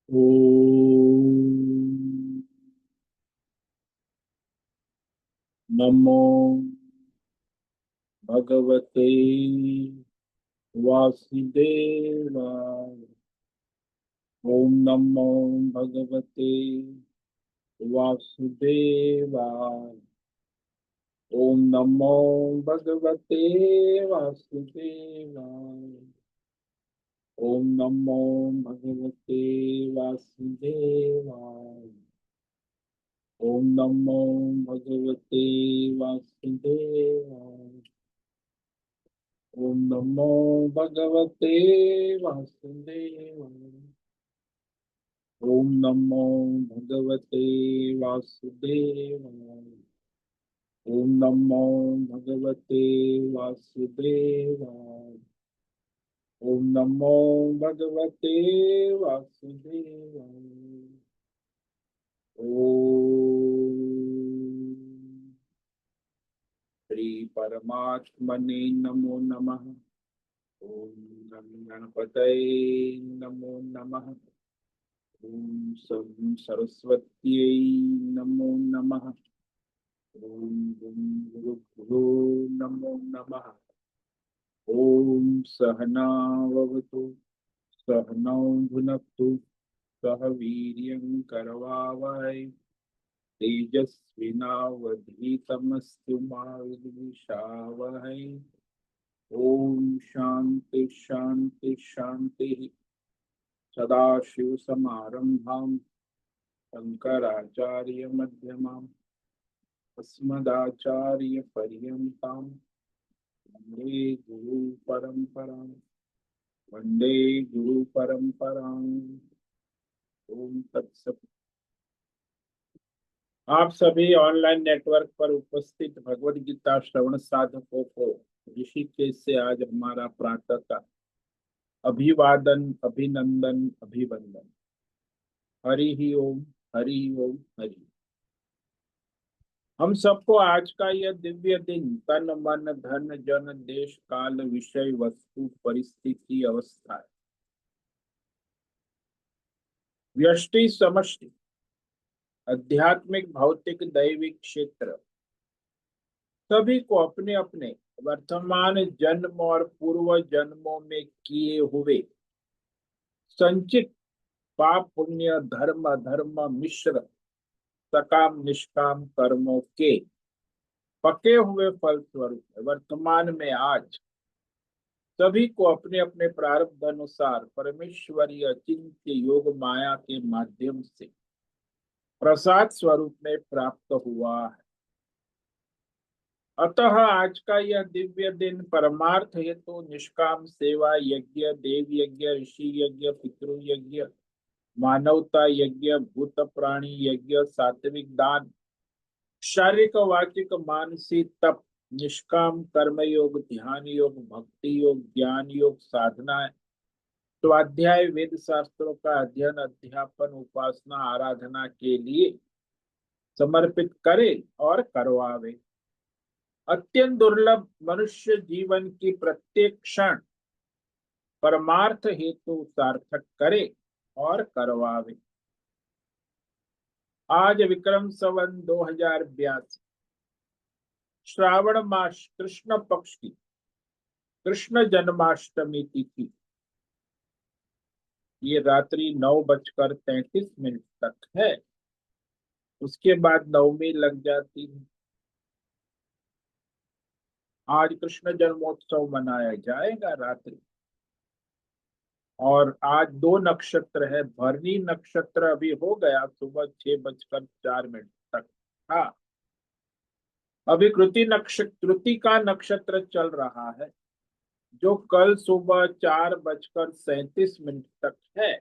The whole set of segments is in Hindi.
ओम नमो भगवते वासुदेवाय। ओम नमो भगवते वासुदेवाय। ओम नमो भगवते वासुदेवाय। ओम नमो भगवते वासुदेवाय। ओम नमो भगवते वासुदेवाय। ओम नमो भगवते वासुदेवाय। ओम नमो भगवते वासुदेवाय। ओम नमो भगवते वासुदेवाय। ओम नमो भगवते वासुदेवाय। ओम श्री परमात्मने नमो नमः। ओम गणपतये नमो नमः। ओम सरस्वत्यै नमो नमः। ओम गुरुभ्यो नमो नमः। ओम सहनाववतु सहनौ भुनक्तु सह वीर्यं करवावहै तेजस्विनावधीतमस्तु मा विद्विषावहै। ओम शांति शांति शांति। सदाशिवसमारम्भां शंकराचार्यमध्यमाम् अस्मदाचार्यपर्यन्तां वन्दे गुरुपरम्पराम्। वन्दे गुरुपरम्पराम्। ओम तत्सत। आप सभी ऑनलाइन नेटवर्क पर उपस्थित भगवद गीता श्रवण साधकों को ऋषिकेश से आज हमारा प्रातः का अभिवादन अभिनंदन अभिवंदन। हरि ही ओम हरि ही ओम हरि। हम सबको आज का यह दिव्य दिन तन मन धन जन देश काल विषय वस्तु परिस्थिति अवस्था व्यष्टि समष्टि आध्यात्मिक भौतिक दैविक क्षेत्र सभी को अपने अपने वर्तमान जन्म और पूर्व जन्मों में किए हुए संचित पाप पुण्य धर्म अधर्म मिश्र सकाम निष्काम कर्मों के पके हुए फल स्वरूप वर्तमान में आज सभी को अपने अपने प्रारब्ध अनुसार परमेश्वरीय अचिंत्य योग माया के माध्यम से प्रसाद स्वरूप में प्राप्त हुआ है। अतः आज का यह दिव्य दिन परमार्थ हेतु निष्काम सेवा यज्ञ देव यज्ञ ऋषि यज्ञ पितृ यज्ञ मानवता यज्ञ भूत प्राणी यज्ञ सात्विक दान शारीरिक वाचिक मानसिक तप निष्काम कर्म योग ध्यान योग भक्ति योग ज्ञान योग साधना स्वाध्याय वेद शास्त्रों का अध्ययन अध्यापन उपासना आराधना के लिए समर्पित करे और करवावे। अत्यंत दुर्लभ मनुष्य जीवन की प्रत्येक क्षण परमार्थ हेतु सार्थक करे और करवावे। आज विक्रम संवत 2082 श्रावण मास कृष्ण पक्ष की कृष्ण जन्माष्टमी तिथि ये रात्रि 9:33 तक है। उसके बाद नवमी लग जाती है। आज कृष्ण जन्मोत्सव मनाया जाएगा रात्रि। और आज 2 नक्षत्र है। भरणी नक्षत्र अभी हो गया सुबह 6:04 तक था। अभी कृति का नक्षत्र चल रहा है जो कल सुबह 4:37 तक है।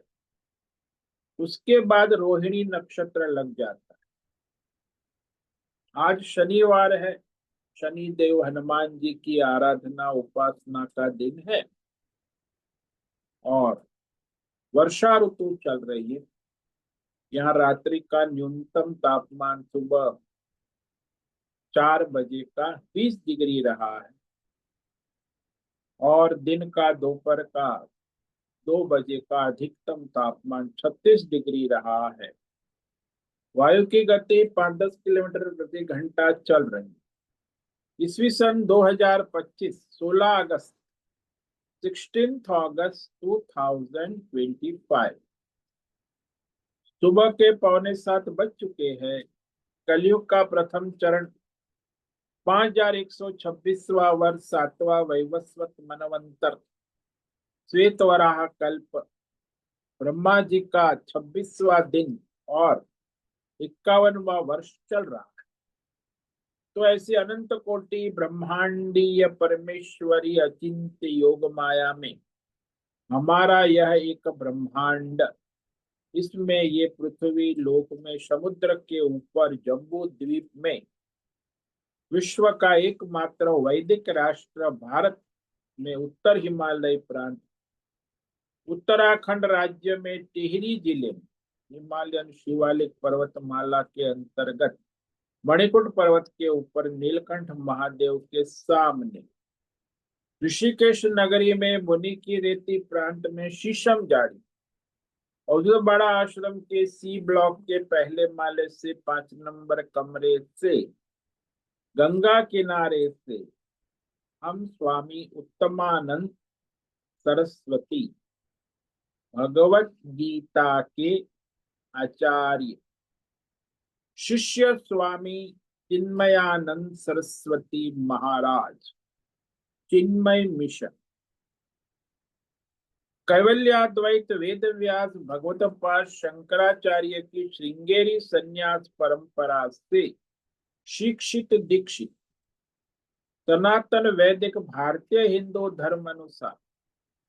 उसके बाद रोहिणी नक्षत्र लग जाता है। आज शनिवार है। शनि देव हनुमान जी की आराधना उपासना का दिन है और वर्षा ऋतु चल रही है। यहाँ रात्रि का न्यूनतम तापमान सुबह 4 बजे का 20 डिग्री रहा है और दिन का दोपहर का 2 बजे का अधिकतम तापमान 36 डिग्री रहा है। वायु की गति 5-10 किलोमीटर प्रति घंटा चल रही है। ईस्वी सन 2025, 16 अगस्त, 16 अगस्त 2025, सुबह के 6:45 बज चुके हैं। कलयुग का प्रथम चरण, 5126वां वर्ष, 7वां वैवस्वत मनवंतर, श्वेत वराह कल्प, ब्रह्मा जी का 26वां दिन और 51वां वर्ष चल रहा है। तो ऐसी अनंत कोटि ब्रह्मांडीय परमेश्वरी अचिंत्य योग माया में हमारा यह एक ब्रह्मांड, इसमें ये पृथ्वी लोक में समुद्र के ऊपर जम्बू द्वीप में विश्व का एकमात्र वैदिक राष्ट्र भारत में उत्तर हिमालय प्रांत, उत्तराखंड राज्य में टिहरी जिले में हिमालयन शिवालिक पर्वतमाला के अंतर्गत मणिकूट पर्वत के ऊपर नीलकंठ महादेव के सामने, ऋषिकेश नगरी में मुनि की रेती प्रांत में शीशम झाड़ी और जो बड़ा आश्रम के सी ब्लॉक के पहले माले से 5 नंबर कमरे से गंगा किनारे से हम स्वामी उत्तमानंद सरस्वती भगवत गीता के आचार्य शिष्य स्वामी चिन्मयानंद सरस्वती महाराज, चिन्मय मिशन, कैवल्याद्वैत वेद व्यास भगवत पाद शंकराचार्य की श्रृंगेरी संन्यास परंपरा से शिक्षित दीक्षित सनातन वैदिक भारतीय हिंदू धर्म अनुसार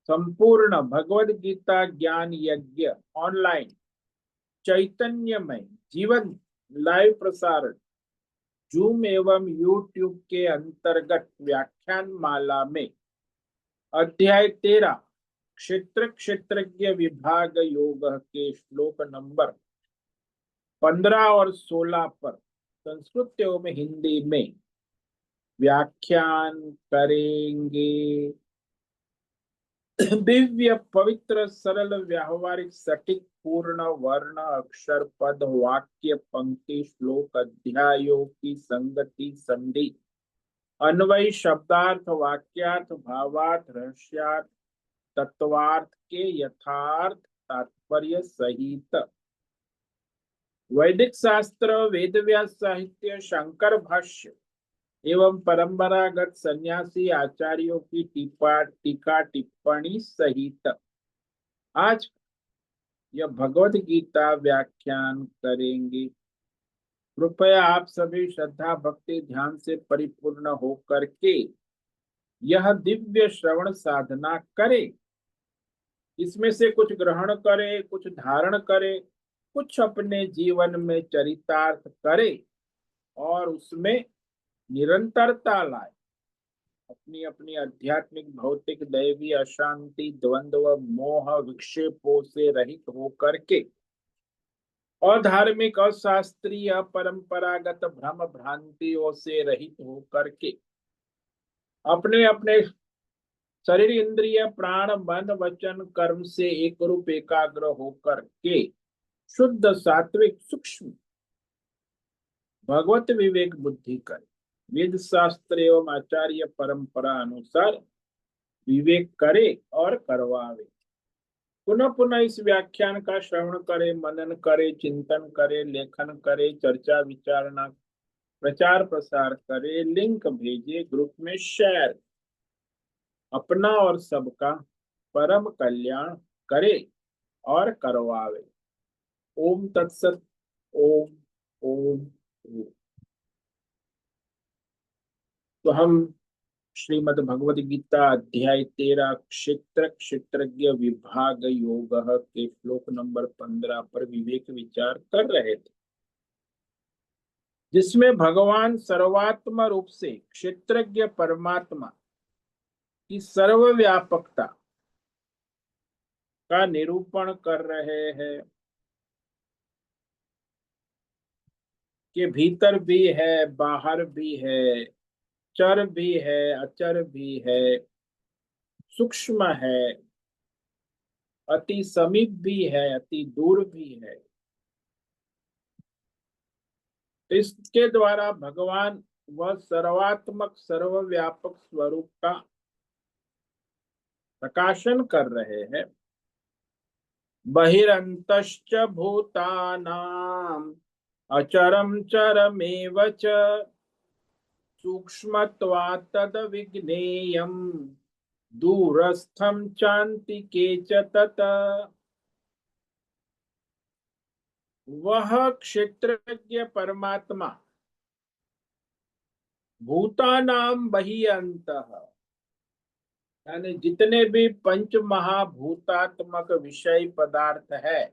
संपूर्ण भगवद गीता ज्ञान यज्ञ ऑनलाइन चैतन्यमय जीवन लाइव प्रसारण जूम एवं यूट्यूब के अंतर्गत व्याख्यान माला में अध्याय 13 क्षेत्र क्षेत्रज्ञ विभाग योग के श्लोक नंबर 15 और 16 पर संस्कृत एवं हिंदी में व्याख्यान करेंगे। दिव्य पवित्र सरल व्यावहारिक सटीक पूर्ण वर्ण अक्षर पद वाक्य पंक्ति श्लोक अध्यायों की संगति संधि अन्वय शब्दार्थ वाक्यार्थ भावार्थ रहस्यार्थ तत्वार्थ के यथार्थ तात्पर्य सहित वैदिक शास्त्र वेद व्यास साहित्य शंकर भाष्य एवं परंपरागत सन्यासी आचार्यों की टीका टिप्पणी सहित आज यह भगवत गीता व्याख्यान करेंगे। कृपया आप सभी श्रद्धा भक्ति ध्यान से परिपूर्ण होकर के यह दिव्य श्रवण साधना करें। इसमें से कुछ ग्रहण करे, कुछ धारण करे, कुछ अपने जीवन में चरितार्थ करे और उसमें निरंतरता लाए। अपनी अपनी आध्यात्मिक भौतिक दैवी अशांति द्वंद्व मोह विक्षेपों से रहित होकर के और धार्मिक और शास्त्रीय परंपरागत भ्रम भ्रांतियों से रहित होकर के अपने अपने शरीर इंद्रिय प्राण मन वचन कर्म से एक रूप एकाग्र होकर के शुद्ध सात्विक सूक्ष्म भगवत विवेक बुद्धि कर वेद शास्त्र एवं आचार्य परंपरा अनुसार विवेक करे और करवावे। पुनः पुनः इस व्याख्यान का श्रवण करे, मनन करे, चिंतन करे, लेखन करे, चर्चा विचारणा प्रचार प्रसार करे, लिंक भेजे, ग्रुप में शेयर, अपना और सबका परम कल्याण करे और करवावे। ओम तत्सत। ओम ओम ओम। तो हम श्रीमद् भगवद गीता अध्याय 13 क्षेत्र क्षेत्रज्ञ विभाग योग के श्लोक नंबर 15 पर विवेक विचार कर रहे थे, जिसमें भगवान सर्वात्म रूप से क्षेत्रज्ञ परमात्मा की सर्वव्यापकता का निरूपण कर रहे हैं कि भीतर भी है, बाहर भी है, चर भी है, अचर भी है, सूक्ष्म है, अति समीप भी है, अति दूर भी है। इसके द्वारा भगवान वह सर्वात्मक सर्वव्यापक स्वरूप का प्रकाशन कर रहे हैं। बहिरंतश्च भूतानाम अचरम चरमेव च सूक्ष्मत्वात् तद्विज्ञेयम् दूरस्थं चान्तिके च तत्। वह क्षेत्रज्ञ परमात्मा भूतानाम बहिअंतः, यानी जितने भी पंच महाभूतात्मक विषय पदार्थ है,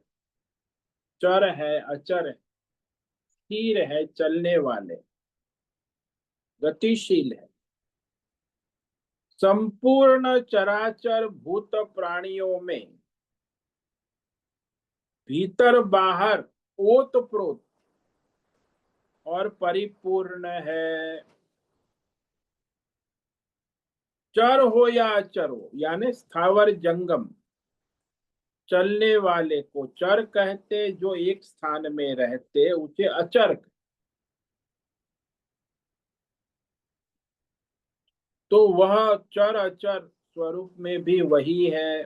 चर है, अचर है, स्थिर है, चलने वाले, गतिशील है, संपूर्ण चराचर भूत प्राणियों में भीतर बाहर ओत प्रोत और परिपूर्ण है। चर हो या अचर हो, यानी स्थावर जंगम, चलने वाले को चर कहते, जो एक स्थान में रहते उसे अचर कहते। तो वह चर अचर स्वरूप में भी वही है।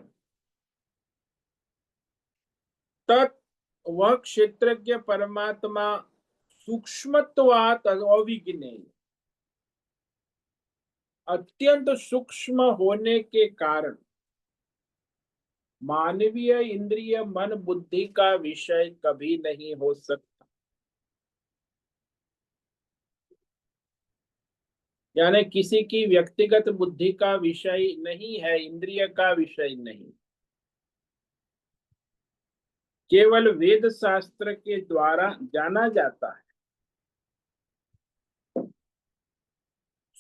तत्, वह क्षेत्रज्ञ परमात्मा सूक्ष्मत्वात् अविज्ञेय, अत्यंत सूक्ष्म होने के कारण मानवीय इंद्रिय मन बुद्धि का विषय कभी नहीं हो सकता। यानी किसी की व्यक्तिगत बुद्धि का विषय नहीं है, इंद्रिय का विषय नहीं, केवल वेद शास्त्र के द्वारा जाना जाता है।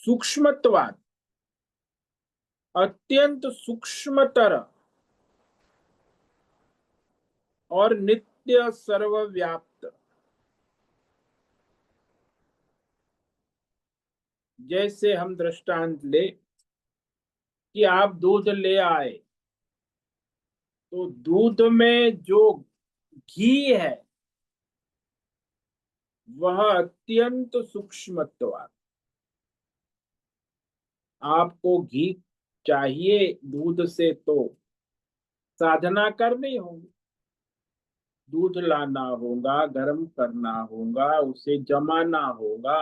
सूक्ष्मत्वात्, अत्यंत सूक्ष्मतर और नित्य सर्वव्याप्त। जैसे हम दृष्टांत ले कि आप दूध ले आए, तो दूध में जो घी है वह अत्यंत सूक्ष्मत्वात्। आपको घी चाहिए दूध से तो साधना करनी होगी, दूध लाना होगा, गर्म करना होगा, उसे जमाना होगा,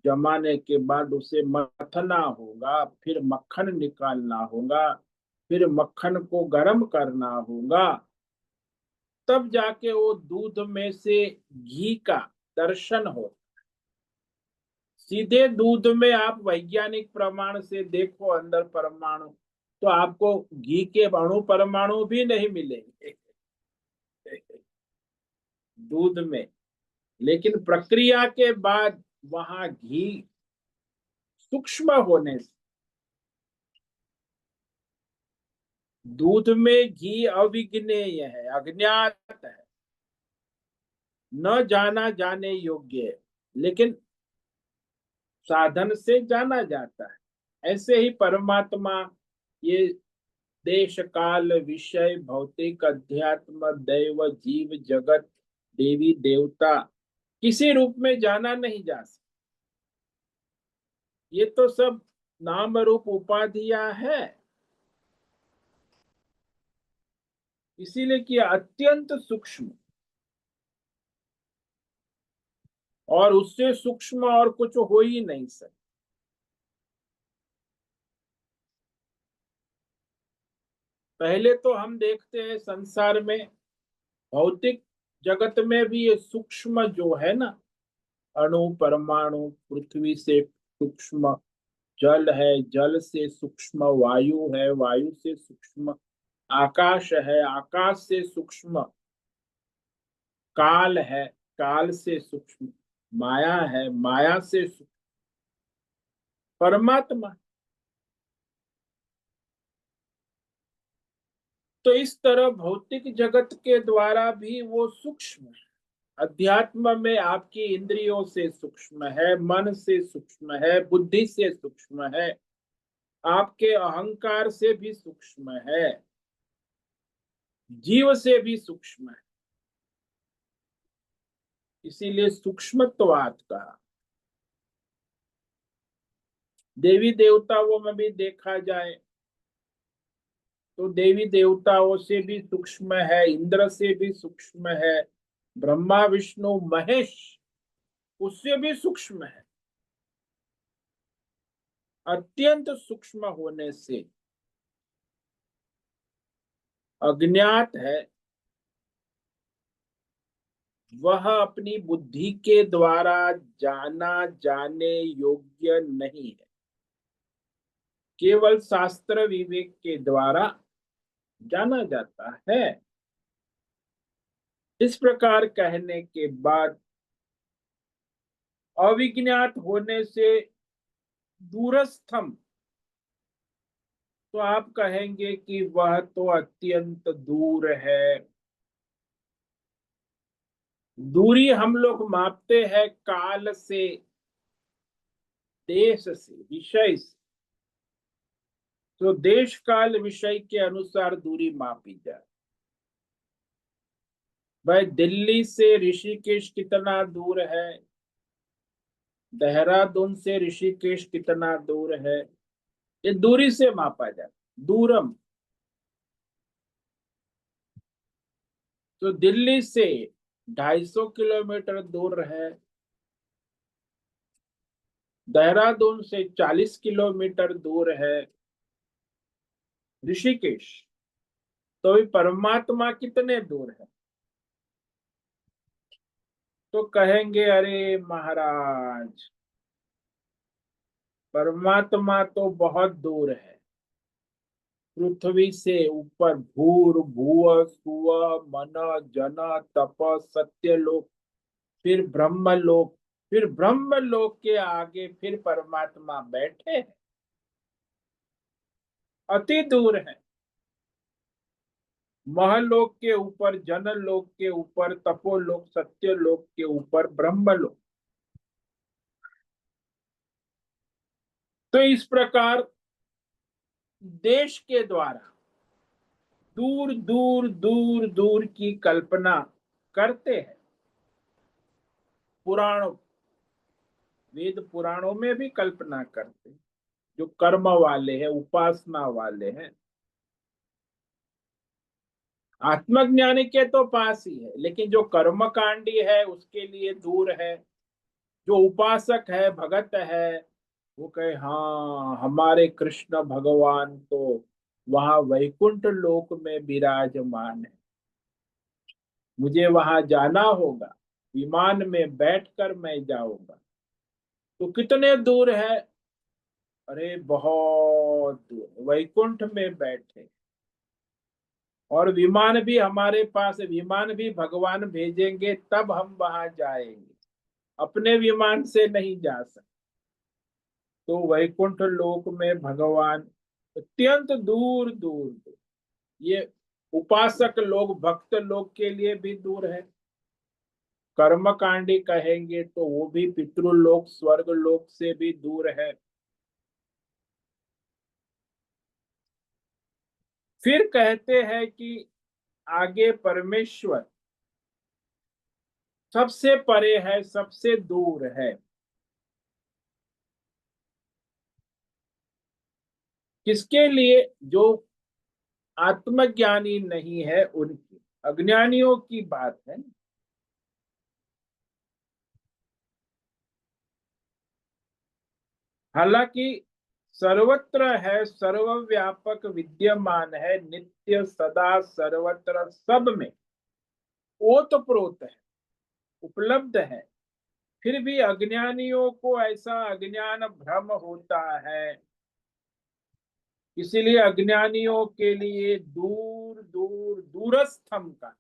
जमाने के बाद उसे मथना होगा, फिर मक्खन निकालना होगा, फिर मक्खन को गर्म करना होगा, तब जाके वो दूध में से घी का दर्शन हो। सीधे दूध में आप वैज्ञानिक प्रमाण से देखो अंदर परमाणु, तो आपको घी के अणु परमाणु भी नहीं मिलेंगे दूध में। लेकिन प्रक्रिया के बाद वहां घी सूक्ष्म होने से, दूध में घी अविज्ञेय है, अज्ञात है, न जाना जाने योग्य है, लेकिन साधन से जाना जाता है। ऐसे ही परमात्मा ये देश काल विषय भौतिक अध्यात्म दैव जीव जगत देवी देवता किसी रूप में जाना नहीं जा सकता। ये तो सब नाम रूप उपाधियां है। इसीलिए कि अत्यंत सूक्ष्म, और उससे सूक्ष्म और कुछ हो ही नहीं सकता। पहले तो हम देखते हैं संसार में, भौतिक जगत में भी ये सूक्ष्म जो है ना, अणु परमाणु, पृथ्वी से सूक्ष्म जल है, जल से सूक्ष्म वायु है, वायु से सूक्ष्म आकाश है, आकाश से सूक्ष्म काल है, काल से सूक्ष्म माया है, माया से सूक्ष्म परमात्मा। तो इस तरह भौतिक जगत के द्वारा भी वो सूक्ष्म है। अध्यात्म में आपकी इंद्रियों से सूक्ष्म है, मन से सूक्ष्म है, बुद्धि से सूक्ष्म है, आपके अहंकार से भी सूक्ष्म है। जीव से भी सूक्ष्म है, इसीलिए सूक्ष्मत्वात् कहा। देवी देवताओं में भी देखा जाए तो देवी देवताओं से भी सूक्ष्म है, इंद्र से भी सूक्ष्म है, ब्रह्मा विष्णु महेश उससे भी सूक्ष्म है। अत्यंत सूक्ष्म होने से अज्ञात है, वह अपनी बुद्धि के द्वारा जाना जाने योग्य नहीं है, केवल शास्त्र विवेक के द्वारा जाना जाता है। इस प्रकार कहने के बाद अविज्ञात होने से दूरस्थम, तो आप कहेंगे कि वह तो अत्यंत दूर है। दूरी हम लोग मापते हैं काल से, देश से, विषय से। तो देश काल विषय के अनुसार दूरी मापी जाए। भाई दिल्ली से ऋषिकेश कितना दूर है, देहरादून से ऋषिकेश कितना दूर है, ये दूरी से मापा जाए, दूरम। तो दिल्ली से 250 किलोमीटर दूर है, देहरादून से 40 किलोमीटर दूर है ऋषिकेश। तो भी परमात्मा कितने दूर है? तो कहेंगे अरे महाराज, परमात्मा तो बहुत दूर है, पृथ्वी से ऊपर भूर भुव सुव मन जन तप सत्यलोक, फिर ब्रह्मलोक, फिर ब्रह्मलोक के आगे फिर परमात्मा बैठे हैं, अति दूर है। महलोक के ऊपर, जनलोक के ऊपर, तपोलोक, सत्यलोक के ऊपर ब्रह्मलोक। तो इस प्रकार देश के द्वारा दूर दूर दूर दूर की कल्पना करते हैं। पुराणों, वेद पुराणों में भी कल्पना करते हैं, जो कर्म वाले हैं, उपासना वाले हैं। आत्मज्ञानी के तो पास ही है, लेकिन जो कर्मकांडी है उसके लिए दूर है। जो उपासक है, भगत है, वो कहे हाँ हमारे कृष्ण भगवान तो वहां वैकुंठ लोक में विराजमान है, मुझे वहां जाना होगा, विमान में बैठकर मैं जाऊंगा। तो कितने दूर है? अरे बहुत दूर, वैकुंठ में बैठे। और विमान भी हमारे पास है, विमान भी भगवान भेजेंगे तब हम वहां जाएंगे, अपने विमान से नहीं जा सकते। तो वैकुंठ लोक में भगवान अत्यंत दूर दूर दूर, ये उपासक लोग, भक्त लोग के लिए भी दूर है। कर्मकांडी कहेंगे तो वो भी पितृलोक, स्वर्ग लोक से भी दूर है। फिर कहते हैं कि आगे परमेश्वर सबसे परे है, सबसे दूर है। किसके लिए? जो आत्मज्ञानी नहीं है उनकी, अज्ञानियों की बात है। हालांकि सर्वत्र है, सर्वव्यापक विद्यमान है, नित्य सदा सर्वत्र सब में ओतप्रोत है, उपलब्ध है। फिर भी अज्ञानियों को ऐसा अज्ञान भ्रम होता है, इसीलिए अज्ञानियों के लिए दूर दूर दूरस्थम का।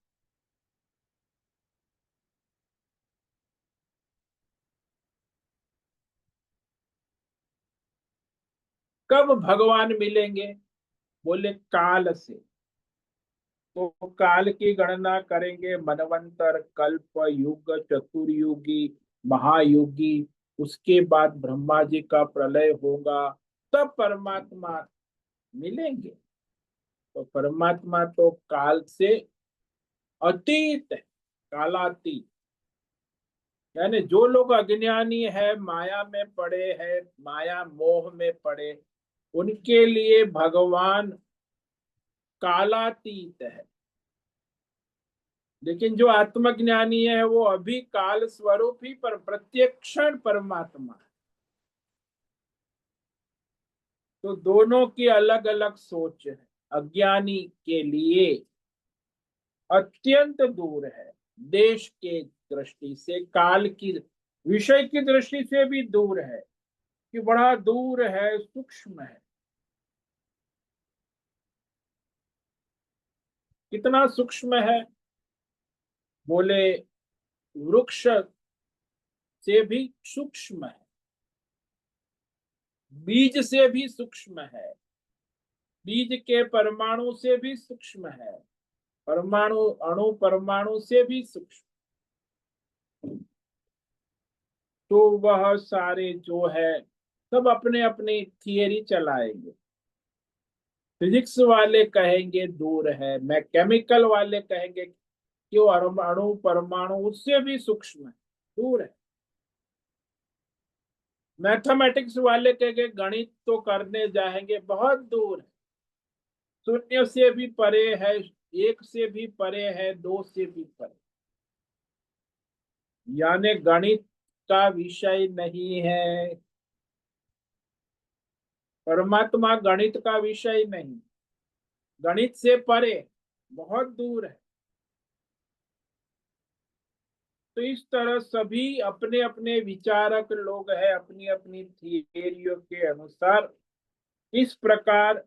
कब भगवान मिलेंगे? बोले काल से। तो काल की गणना करेंगे, मनवंतर, कल्प, युग, चतुर्युगी, महायुगी, उसके बाद ब्रह्मा जी का प्रलय होगा, तब परमात्मा मिलेंगे। तो परमात्मा तो काल से अतीत है, कालातीत। यानी जो लोग अज्ञानी है, माया में पड़े हैं, माया मोह में पड़े, उनके लिए भगवान कालातीत है। लेकिन जो आत्मज्ञानी है वो अभी काल स्वरूप ही पर प्रत्येक क्षण परमात्मा है। तो दोनों की अलग अलग सोच है। अज्ञानी के लिए अत्यंत दूर है, देश के दृष्टि से, काल की, विषय की दृष्टि से भी दूर है, कि बड़ा दूर है, सूक्ष्म है। कितना सूक्ष्म है? बोले वृक्ष से भी सूक्ष्म है, बीज से भी सूक्ष्म है, बीज के परमाणु से भी सूक्ष्म है, परमाणु अणु परमाणु से भी सूक्ष्म। तो वह सारे जो है सब अपने अपने थियरी चलाएंगे। फिजिक्स वाले कहेंगे दूर है, मैं केमिकल वाले कहेंगे कि वो अणु परमाणु उससे भी सूक्ष्म है, दूर है। मैथमेटिक्स वाले कहेंगे गणित तो करने जाएंगे, बहुत दूर है, शून्य से भी परे है, एक से भी परे है, दो से भी परे। यानी गणित का विषय नहीं है, परमात्मा गणित का विषय नहीं, गणित से परे, बहुत दूर है। तो इस तरह सभी अपने अपने विचारक लोग हैं, अपनी अपनी थियरियों के अनुसार इस प्रकार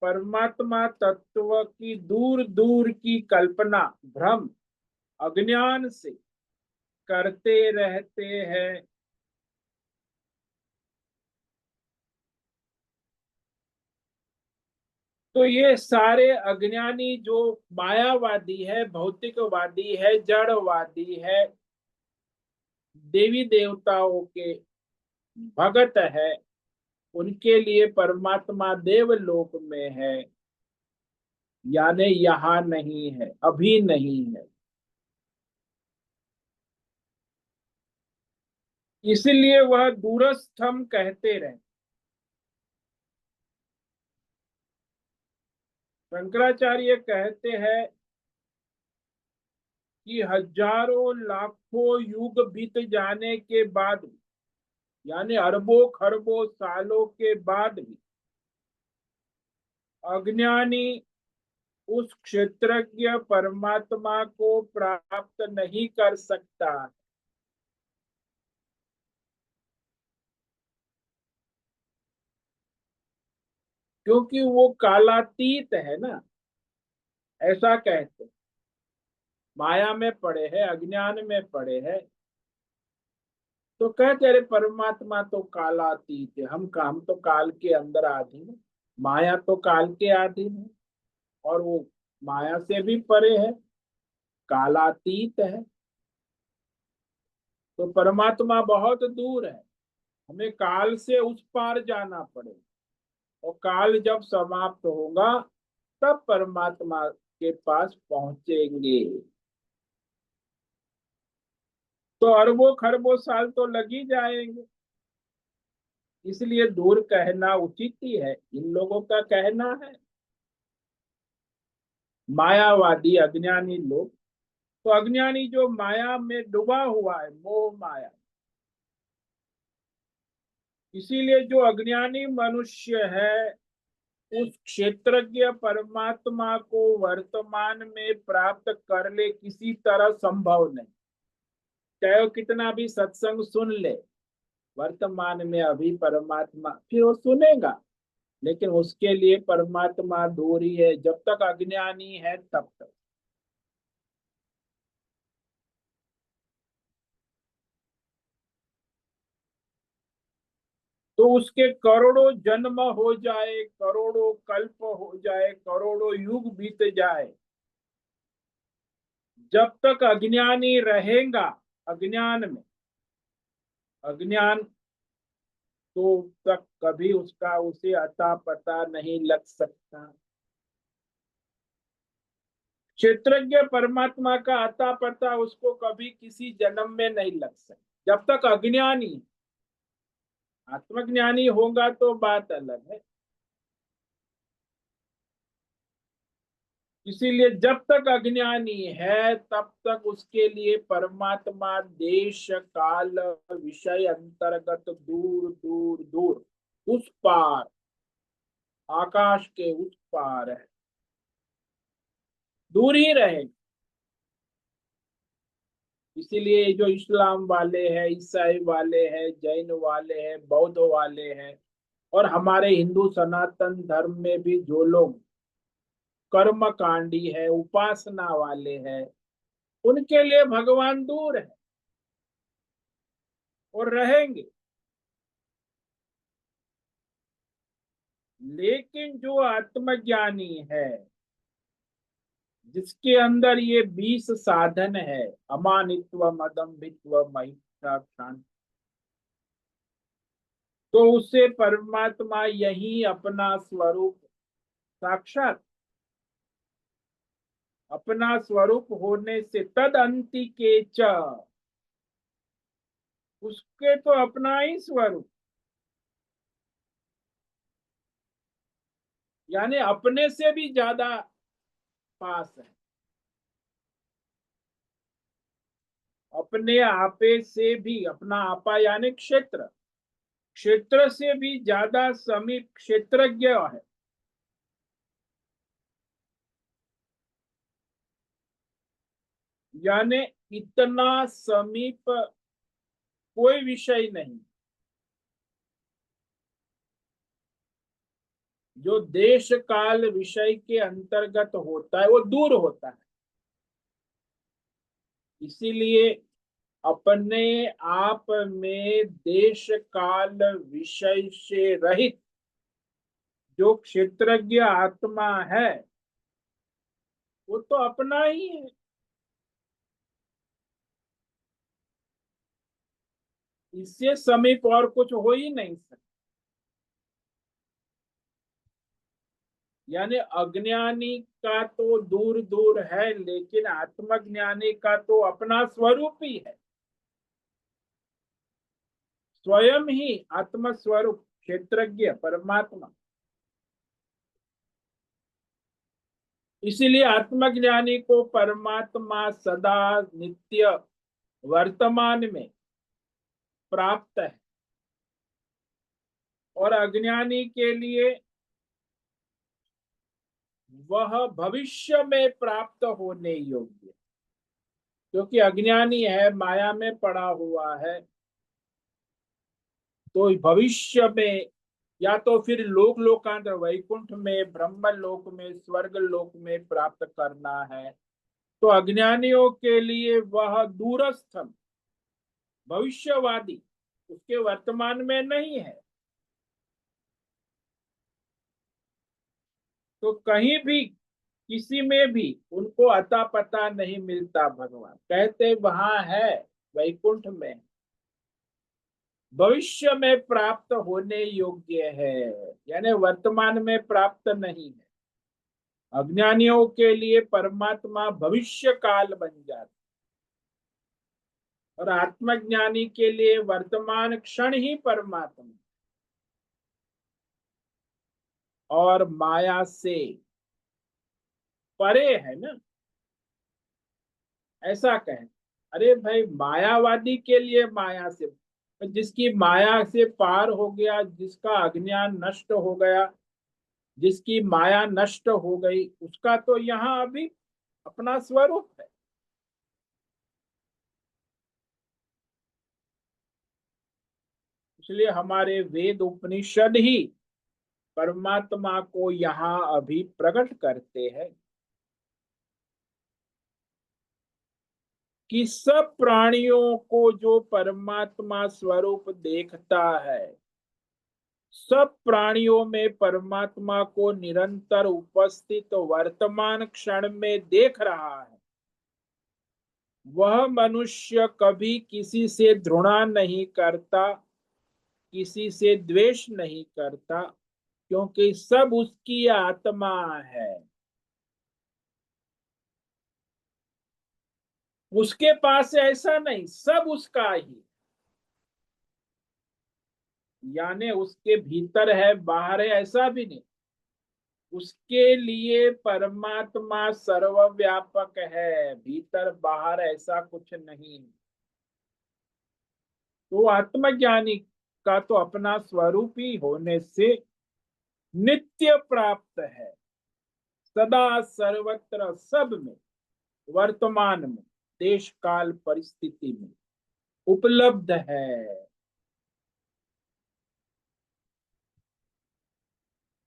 परमात्मा तत्व की दूर दूर की कल्पना, भ्रम, अज्ञान से करते रहते हैं। तो ये सारे अज्ञानी जो मायावादी है, भौतिकवादी है, जड़वादी है, देवी देवताओं के भगत है, उनके लिए परमात्मा देवलोक में है, यानी यहाँ नहीं है, अभी नहीं है। इसलिए वह दूरस्थम कहते रहे। शंकराचार्य कहते हैं कि हजारों लाखों युग बीत जाने के बाद भी, यानी अरबों खरबों सालों के बाद भी अज्ञानी उस क्षेत्रज्ञ परमात्मा को प्राप्त नहीं कर सकता, क्योंकि वो कालातीत है ना, ऐसा कहते हैं। माया में पड़े हैं, अज्ञान में पड़े हैं, तो कहते अरे परमात्मा तो कालातीत है, हम तो काल के अंदर अधीन है, माया तो काल के अधीन है, और वो माया से भी परे है, कालातीत है। तो परमात्मा बहुत दूर है, हमें काल से उस पार जाना पड़ेगा, और काल जब समाप्त होगा तब परमात्मा के पास पहुंचेंगे। तो अरबों खरबों साल तो लग ही जाएंगे, इसलिए दूर कहना उचित ही है, इन लोगों का कहना है। मायावादी अज्ञानी लोग, तो अज्ञानी जो माया में डूबा हुआ है, मोह माया, इसीलिए जो अज्ञानी मनुष्य है उस क्षेत्रज्ञ परमात्मा को वर्तमान में प्राप्त कर ले किसी तरह संभव नहीं। चाहे वो कितना भी सत्संग सुन ले, वर्तमान में अभी परमात्मा फिर वो सुनेगा, लेकिन उसके लिए परमात्मा दूरी है, जब तक अज्ञानी है तब तक। तो उसके करोड़ों जन्म हो जाए, करोड़ों कल्प हो जाए, करोड़ों युग बीत जाए, जब तक अज्ञानी रहेगा, अज्ञान में, अज्ञान, तो तक कभी उसका उसे अता पता नहीं लग सकता। क्षेत्रज्ञ परमात्मा का आता पता उसको कभी किसी जन्म में नहीं लग सकता जब तक अज्ञानी है। आत्मज्ञानी होगा तो बात अलग है। इसीलिए जब तक अज्ञानी है तब तक उसके लिए परमात्मा देश काल विषय अंतर्गत दूर दूर दूर उस पार, आकाश के उस पार है, दूर ही रहेगा। इसीलिए जो इस्लाम वाले हैं, ईसाई वाले हैं, जैन वाले हैं, बौद्ध वाले हैं, और हमारे हिंदू सनातन धर्म में भी जो लोग कर्मकांडी है, उपासना वाले हैं, उनके लिए भगवान दूर है और रहेंगे। लेकिन जो आत्मज्ञानी है, जिसके अंदर ये 20 साधन है, अमानित्व, मदम्भित्व, महिष्ठा, क्षांति, तो उसे परमात्मा यही अपना स्वरूप साक्षात, अपना स्वरूप होने से तद अंति के च, उसके तो अपना ही स्वरूप, यानी अपने से भी ज्यादा पास है, अपने आपे से भी, अपना आपा यानी क्षेत्र, क्षेत्र से भी ज्यादा समीप क्षेत्रज्ञ है। यानी इतना समीप कोई विषय नहीं। जो देश काल विषय के अंतर्गत होता है वो दूर होता है। इसीलिए अपने आप में देश काल विषय से रहित जो क्षेत्रज्ञ आत्मा है वो तो अपना ही है। इससे समीप और कुछ हो ही नहीं सकता। यानी अज्ञानी का तो दूर दूर है, लेकिन आत्मज्ञानी का तो अपना स्वरूप ही है, स्वयं ही आत्म स्वरूप क्षेत्रज्ञ परमात्मा। इसीलिए आत्मज्ञानी को परमात्मा सदा नित्य वर्तमान में प्राप्त है, और अज्ञानी के लिए वह भविष्य में प्राप्त होने योग्य, क्योंकि अज्ञानी है, माया में पड़ा हुआ है, तो भविष्य में या तो फिर लोक लोकांतर वैकुंठ में, ब्रह्म लोक में, स्वर्ग लोक में प्राप्त करना है। तो अज्ञानियों के लिए वह दूरस्थ भविष्यवादी उसके वर्तमान में नहीं है। तो कहीं भी किसी में भी उनको अता पता नहीं मिलता। भगवान कहते वहां है, वैकुंठ में, भविष्य में प्राप्त होने योग्य है, यानी वर्तमान में प्राप्त नहीं है। अज्ञानियों के लिए परमात्मा भविष्य काल बन जाता, और आत्मज्ञानी के लिए वर्तमान क्षण ही परमात्मा और माया से परे है ना। ऐसा कहें, अरे भाई मायावादी के लिए माया से, जिसकी माया से पार हो गया, जिसका अज्ञान नष्ट हो गया, जिसकी माया नष्ट हो गई, उसका तो यहाँ अभी अपना स्वरूप है। इसलिए हमारे वेद उपनिषद ही परमात्मा को यहाँ अभी प्रकट करते हैं कि सब प्राणियों को जो परमात्मा स्वरूप देखता है, सब प्राणियों में परमात्मा को निरंतर उपस्थित वर्तमान क्षण में देख रहा है, वह मनुष्य कभी किसी से घृणा नहीं करता, किसी से द्वेष नहीं करता, क्योंकि सब उसकी आत्मा है। उसके पास ऐसा नहीं, सब उसका ही, यानी उसके भीतर है बाहर है ऐसा भी नहीं। उसके लिए परमात्मा सर्वव्यापक है, भीतर बाहर ऐसा कुछ नहीं। तो आत्मज्ञानी का तो अपना स्वरूप ही होने से नित्य प्राप्त है, सदा सर्वत्र सब में, वर्तमान में, देश काल परिस्थिति में उपलब्ध है।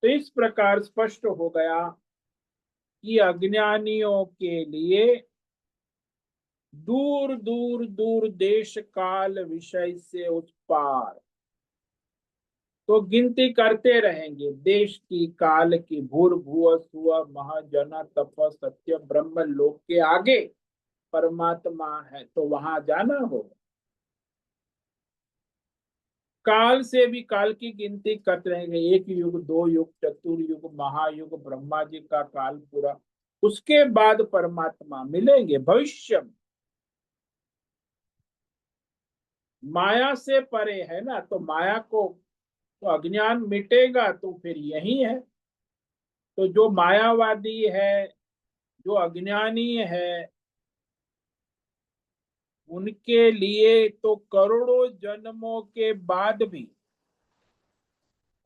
तो इस प्रकार स्पष्ट हो गया कि अज्ञानियों के लिए दूर दूर दूर देश काल विषय से उस पार, तो गिनती करते रहेंगे देश की काल की, भूर्भुव स्व महाजन तप सत्य ब्रह्म लोक के आगे परमात्मा है, तो वहां जाना होगा। काल से भी काल की गिनती करते रहेंगे, एक युग, दो युग, चतुर्युग, महायुग, ब्रह्मा जी का काल पूरा, उसके बाद परमात्मा मिलेंगे भविष्य में। माया से परे है ना, तो माया को, तो अज्ञान मिटेगा तो फिर यही है। तो जो मायावादी है, जो अज्ञानी है, उनके लिए तो करोड़ों जन्मों के बाद भी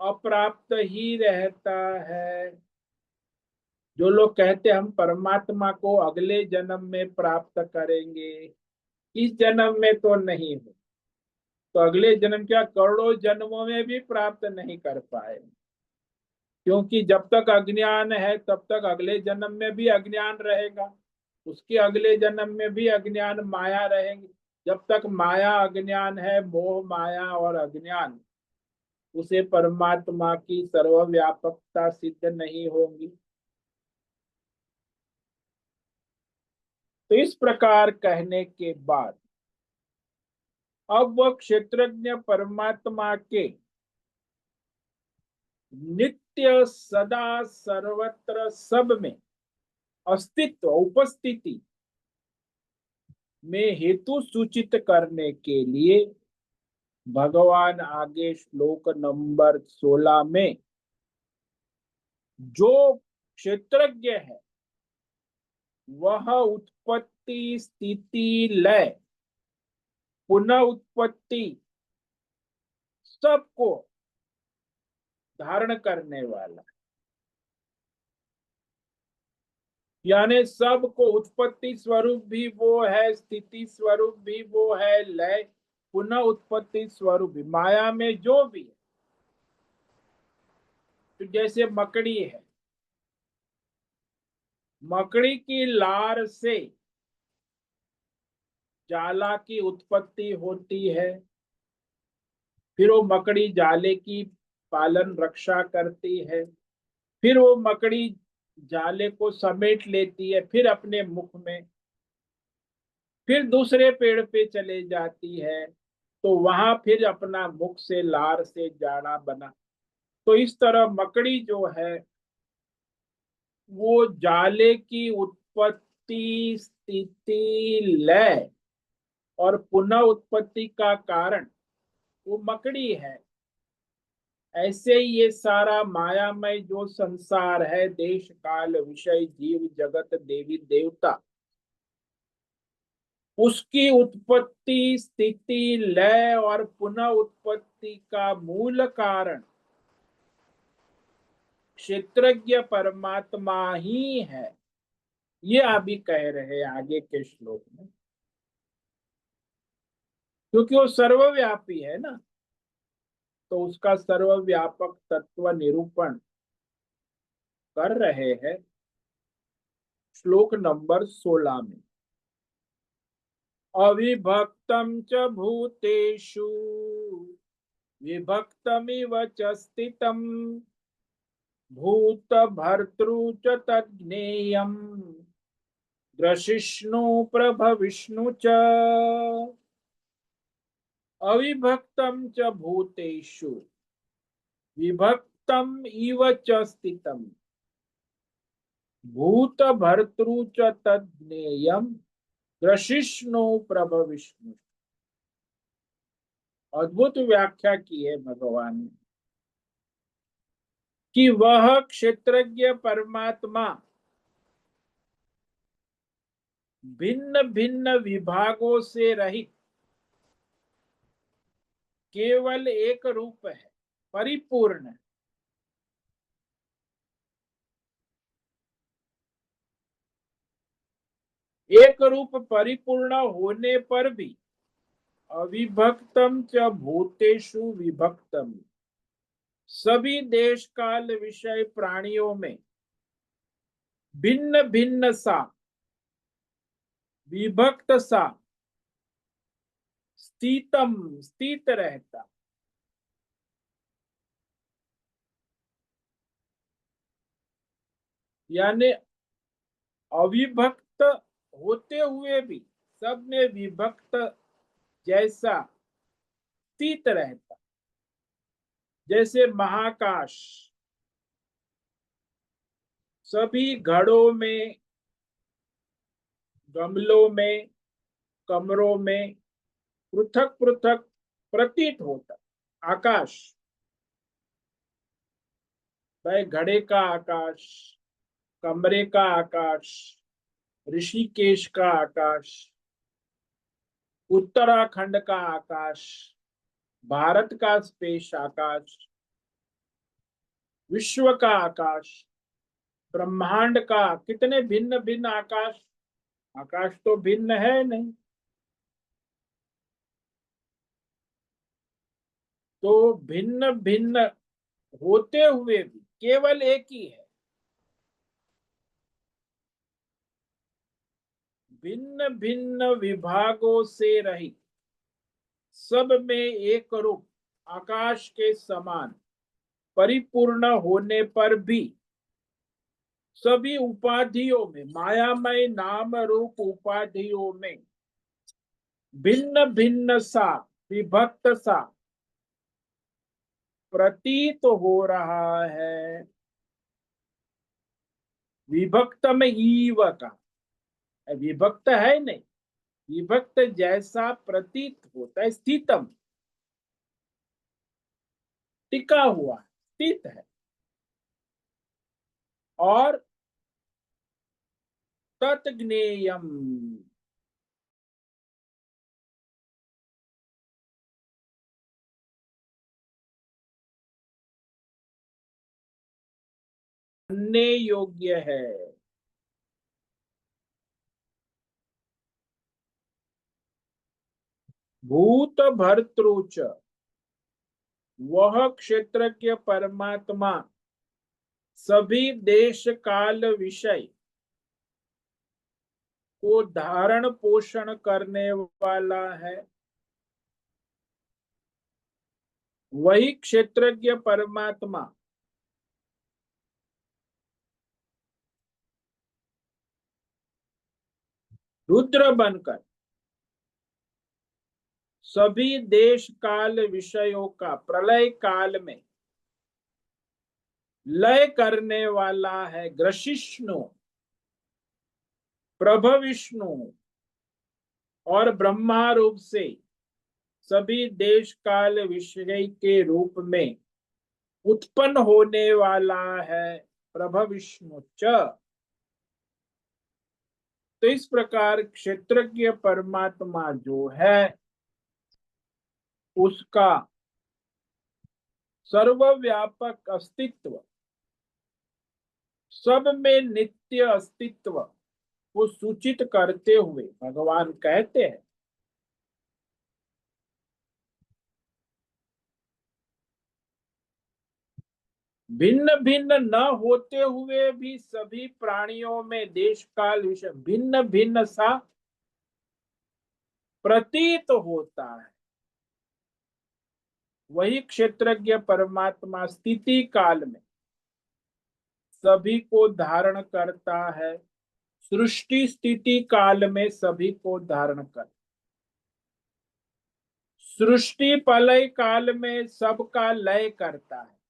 अप्राप्त ही रहता है। जो लोग कहते हैं हम परमात्मा को अगले जन्म में प्राप्त करेंगे, इस जन्म में तो नहीं हो, तो अगले जन्म क्या, करोड़ों जन्मों में भी प्राप्त नहीं कर पाए। क्योंकि जब तक अज्ञान है तब तक अगले जन्म में भी अज्ञान रहेगा, उसके अगले जन्म में भी अज्ञान माया रहेगी। जब तक माया अज्ञान है, मोह माया और अज्ञान, उसे परमात्मा की सर्वव्यापकता सिद्ध नहीं होगी। तो इस प्रकार कहने के बाद अब वह क्षेत्रज्ञ परमात्मा के नित्य सदा सर्वत्र सब में अस्तित्व उपस्थिति में हेतु सूचित करने के लिए भगवान आगे श्लोक नंबर 16 में जो क्षेत्रज्ञ है वह उत्पत्ति स्थिति लय पुनः उत्पत्ति सबको धारण करने वाला, यानी सबको, उत्पत्ति स्वरूप भी वो है, स्थिति स्वरूप भी वो है, लय पुनः उत्पत्ति स्वरूप भी, माया में जो भी है। तो जैसे मकड़ी है, मकड़ी की लार से जाला की उत्पत्ति होती है, फिर वो मकड़ी जाले की पालन रक्षा करती है, फिर वो मकड़ी जाले को समेट लेती है, फिर अपने मुख में, फिर दूसरे पेड़ पे चले जाती है, तो वहां फिर अपना मुख से लार से जाड़ा बना। तो इस तरह मकड़ी जो है वो जाले की उत्पत्ति स्थिति लय और पुनः उत्पत्ति का कारण वो मकड़ी है। ऐसे ही ये सारा मायामय जो संसार है, देश काल विषय जीव जगत देवी देवता, उसकी उत्पत्ति स्थिति लय और पुनः उत्पत्ति का मूल कारण क्षेत्रज्ञ परमात्मा ही है। ये अभी कह रहे हैं आगे के श्लोक में, क्योंकि वो सर्वव्यापी है ना, तो उसका सर्वव्यापक तत्व निरूपण कर रहे हैं श्लोक नंबर 16 में। अविभक्तं च भूतेषु विभक्तमिव च स्थितम् भूत भर्तृ च तज्ज्ञेयम् ग्रसिष्णु प्रभविष्णु च। अविभक्तं च भूतेषु विभक्तम इव च स्थितम् भूत भर्तृ च तज्ज्ञेयम् ग्रसिष्णु प्रभ विष्णु। अद्भुत व्याख्या की है भगवान ने कि वह क्षेत्रज्ञ परमात्मा भिन्न भिन्न विभागों से रहित केवल एक रूप है, परिपूर्ण है। एक रूप परिपूर्ण होने पर भी अविभक्तम च भूतेषु विभक्तम, सभी देश काल विषय प्राणियों में भिन्न भिन्न सा, विभक्त सा स्थितम, स्थित रहता। यानी अविभक्त होते हुए भी सब में विभक्त जैसा स्थित रहता। जैसे महाकाश सभी घड़ों में, गमलों में, कमरों में पृथक पृथक प्रतीत होता। आकाश, भाई घड़े का आकाश, कमरे का आकाश, ऋषिकेश का आकाश, उत्तराखंड का आकाश, भारत का स्पेस आकाश, विश्व का आकाश, ब्रह्मांड का कितने भिन्न भिन्न आकाश। आकाश तो भिन्न है नहीं, तो भिन्न भिन्न होते हुए भी केवल एक ही है। भिन्न भिन्न विभागों से रहित, सब में एक रूप आकाश के समान परिपूर्ण होने पर भी सभी उपाधियों में, मायामय नाम रूप उपाधियों में भिन्न भिन्न सा, विभक्त सा प्रतीत हो रहा है। विभक्त में ईव का, विभक्त है नहीं, विभक्त जैसा प्रतीत होता है। स्थितम, टिका हुआ, स्थित है। और तत्ज्ञेयम, जानने योग्य है। भूत भर्तृच, वह क्षेत्र के परमात्मा सभी देश काल विषय को धारण पोषण करने वाला है। वही क्षेत्रज्ञ परमात्मा रुद्र बनकर सभी देश काल विषयों का प्रलय काल में लय करने वाला है। ग्रसिष्णु, प्रभविष्णु और ब्रह्मा रूप से सभी देश काल विषय के रूप में उत्पन्न होने वाला है। प्रभविष्णु च। तो इस प्रकार क्षेत्रज्ञ परमात्मा जो है उसका सर्वव्यापक अस्तित्व, सब में नित्य अस्तित्व को सूचित करते हुए भगवान कहते हैं भिन्न भिन्न न होते हुए भी सभी प्राणियों में देश काल विषय भिन्न भिन्न सा प्रतीत होता है। वही क्षेत्रज्ञ परमात्मा स्थिति काल में सभी को धारण करता है। सृष्टि स्थिति काल में सभी को धारण कर, सृष्टि प्रलय काल में सबका लय करता है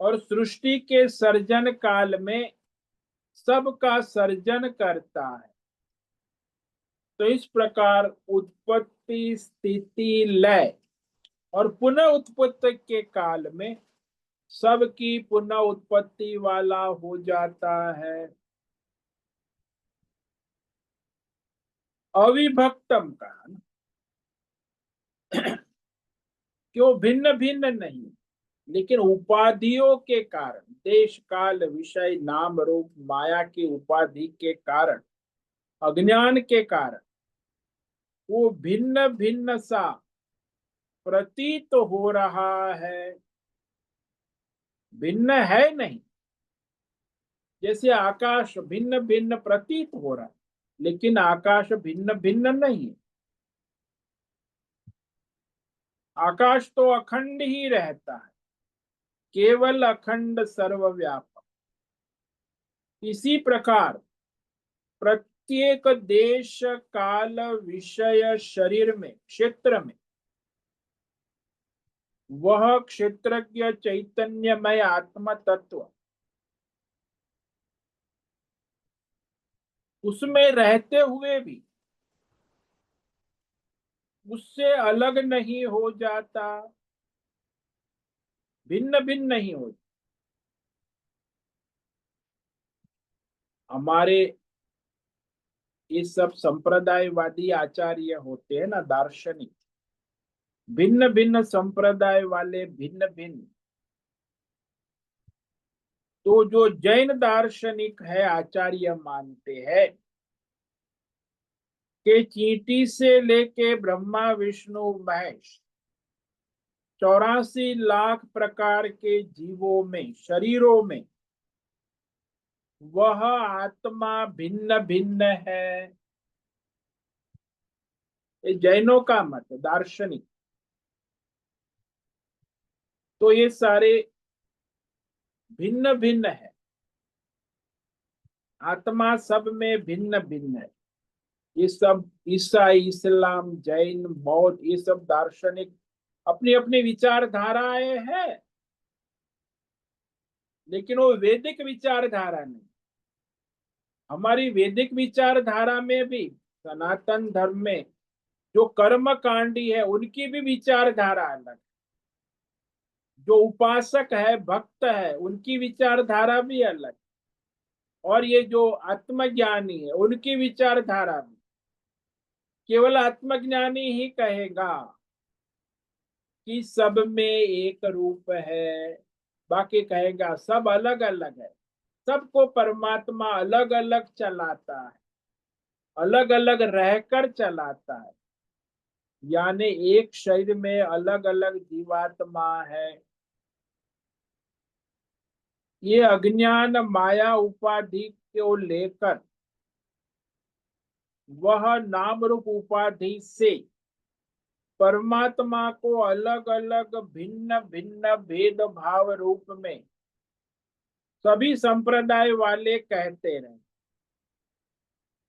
और सृष्टि के सर्जन काल में सबका सर्जन करता है। तो इस प्रकार उत्पत्ति, स्थिति, लय और पुनः उत्पत्ति के काल में सबकी पुनः उत्पत्ति वाला हो जाता है। अविभक्तम का क्यों भिन्न भिन्न नहीं, लेकिन उपाधियों के कारण, देश काल विषय नाम रूप माया की उपाधि के कारण, अज्ञान के कारण वो भिन्न भिन्न सा प्रतीत हो रहा है, भिन्न है नहीं। जैसे आकाश भिन्न भिन्न प्रतीत हो रहा है, लेकिन आकाश भिन्न भिन्न नहीं है। आकाश तो अखंड ही रहता है, केवल अखंड सर्वव्यापक। इसी प्रकार प्रत्येक देश काल विषय शरीर में, क्षेत्र में, वह क्षेत्रज्ञ चैतन्यमय आत्म तत्व उसमें रहते हुए भी उससे अलग नहीं हो जाता, भिन्न भिन्न नहीं हो। हमारे ये सब संप्रदायवादी आचार्य होते हैं ना, दार्शनिक, भिन्न भिन्न संप्रदाय वाले, भिन्न भिन्न। तो जो जैन दार्शनिक है, आचार्य मानते हैं कि चींटी से लेके ब्रह्मा विष्णु महेश 84 लाख प्रकार के जीवों में, शरीरों में वह आत्मा भिन्न भिन्न है। ये जैनों का मत है, दार्शनिक। तो ये सारे भिन्न भिन्न है, आत्मा सब में भिन्न भिन्न है। ये सब ईसाई, इस्लाम, जैन, बौद्ध, ये सब दार्शनिक अपनी अपनी विचारधाराएं हैं, लेकिन वो वैदिक विचारधारा नहीं। हमारी वैदिक विचारधारा में भी, सनातन धर्म में जो कर्म कांडी है उनकी भी विचारधारा अलग, जो उपासक है, भक्त है, उनकी विचारधारा भी अलग, और ये जो आत्मज्ञानी है उनकी विचारधारा भी। केवल आत्मज्ञानी ही कहेगा कि सब में एक रूप है, बाकी कहेगा सब अलग अलग है। सबको परमात्मा अलग अलग चलाता है, अलग अलग रहकर चलाता है। यानी एक शरीर में अलग अलग जीवात्मा है। ये अज्ञान माया उपाधि को लेकर वह नाम रूप उपाधि से परमात्मा को अलग अलग भिन्न भिन्न भेद भाव रूप में सभी संप्रदाय वाले कहते रहे।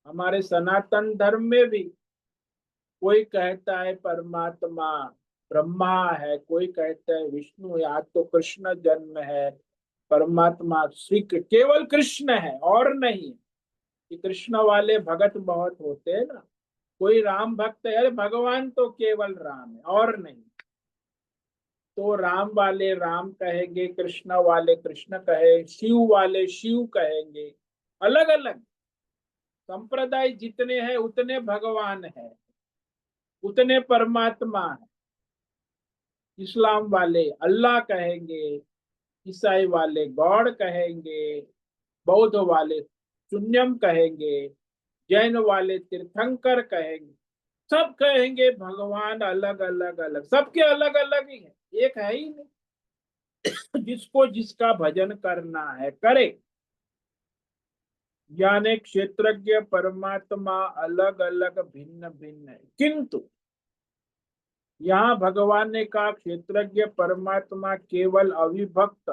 हमारे सनातन धर्म में भी कोई कहता है परमात्मा ब्रह्मा है, कोई कहता है विष्णु, या तो कृष्ण जन्म है, परमात्मा श्री केवल कृष्ण है और नहीं। कि कृष्ण वाले भगत बहुत होते हैं ना, कोई राम भक्त है, अरे भगवान तो केवल राम है और नहीं। तो राम वाले राम कहेंगे, कृष्ण वाले कृष्ण कहे, शिव वाले शिव कहेंगे। अलग अलग संप्रदाय जितने हैं उतने भगवान है, उतने परमात्मा है। इस्लाम वाले अल्लाह कहेंगे, ईसाई वाले गॉड कहेंगे, बौद्ध वाले शून्यम कहेंगे, जैन वाले तीर्थंकर कहेंगे। सब कहेंगे भगवान अलग अलग अलग, सबके अलग अलग ही है, एक है ही नहीं। जिसको जिसका भजन करना है करे। यानी क्षेत्रज्ञ परमात्मा अलग अलग भिन्न भिन्न है, किंतु यहाँ भगवान ने कहा क्षेत्रज्ञ परमात्मा केवल अविभक्त,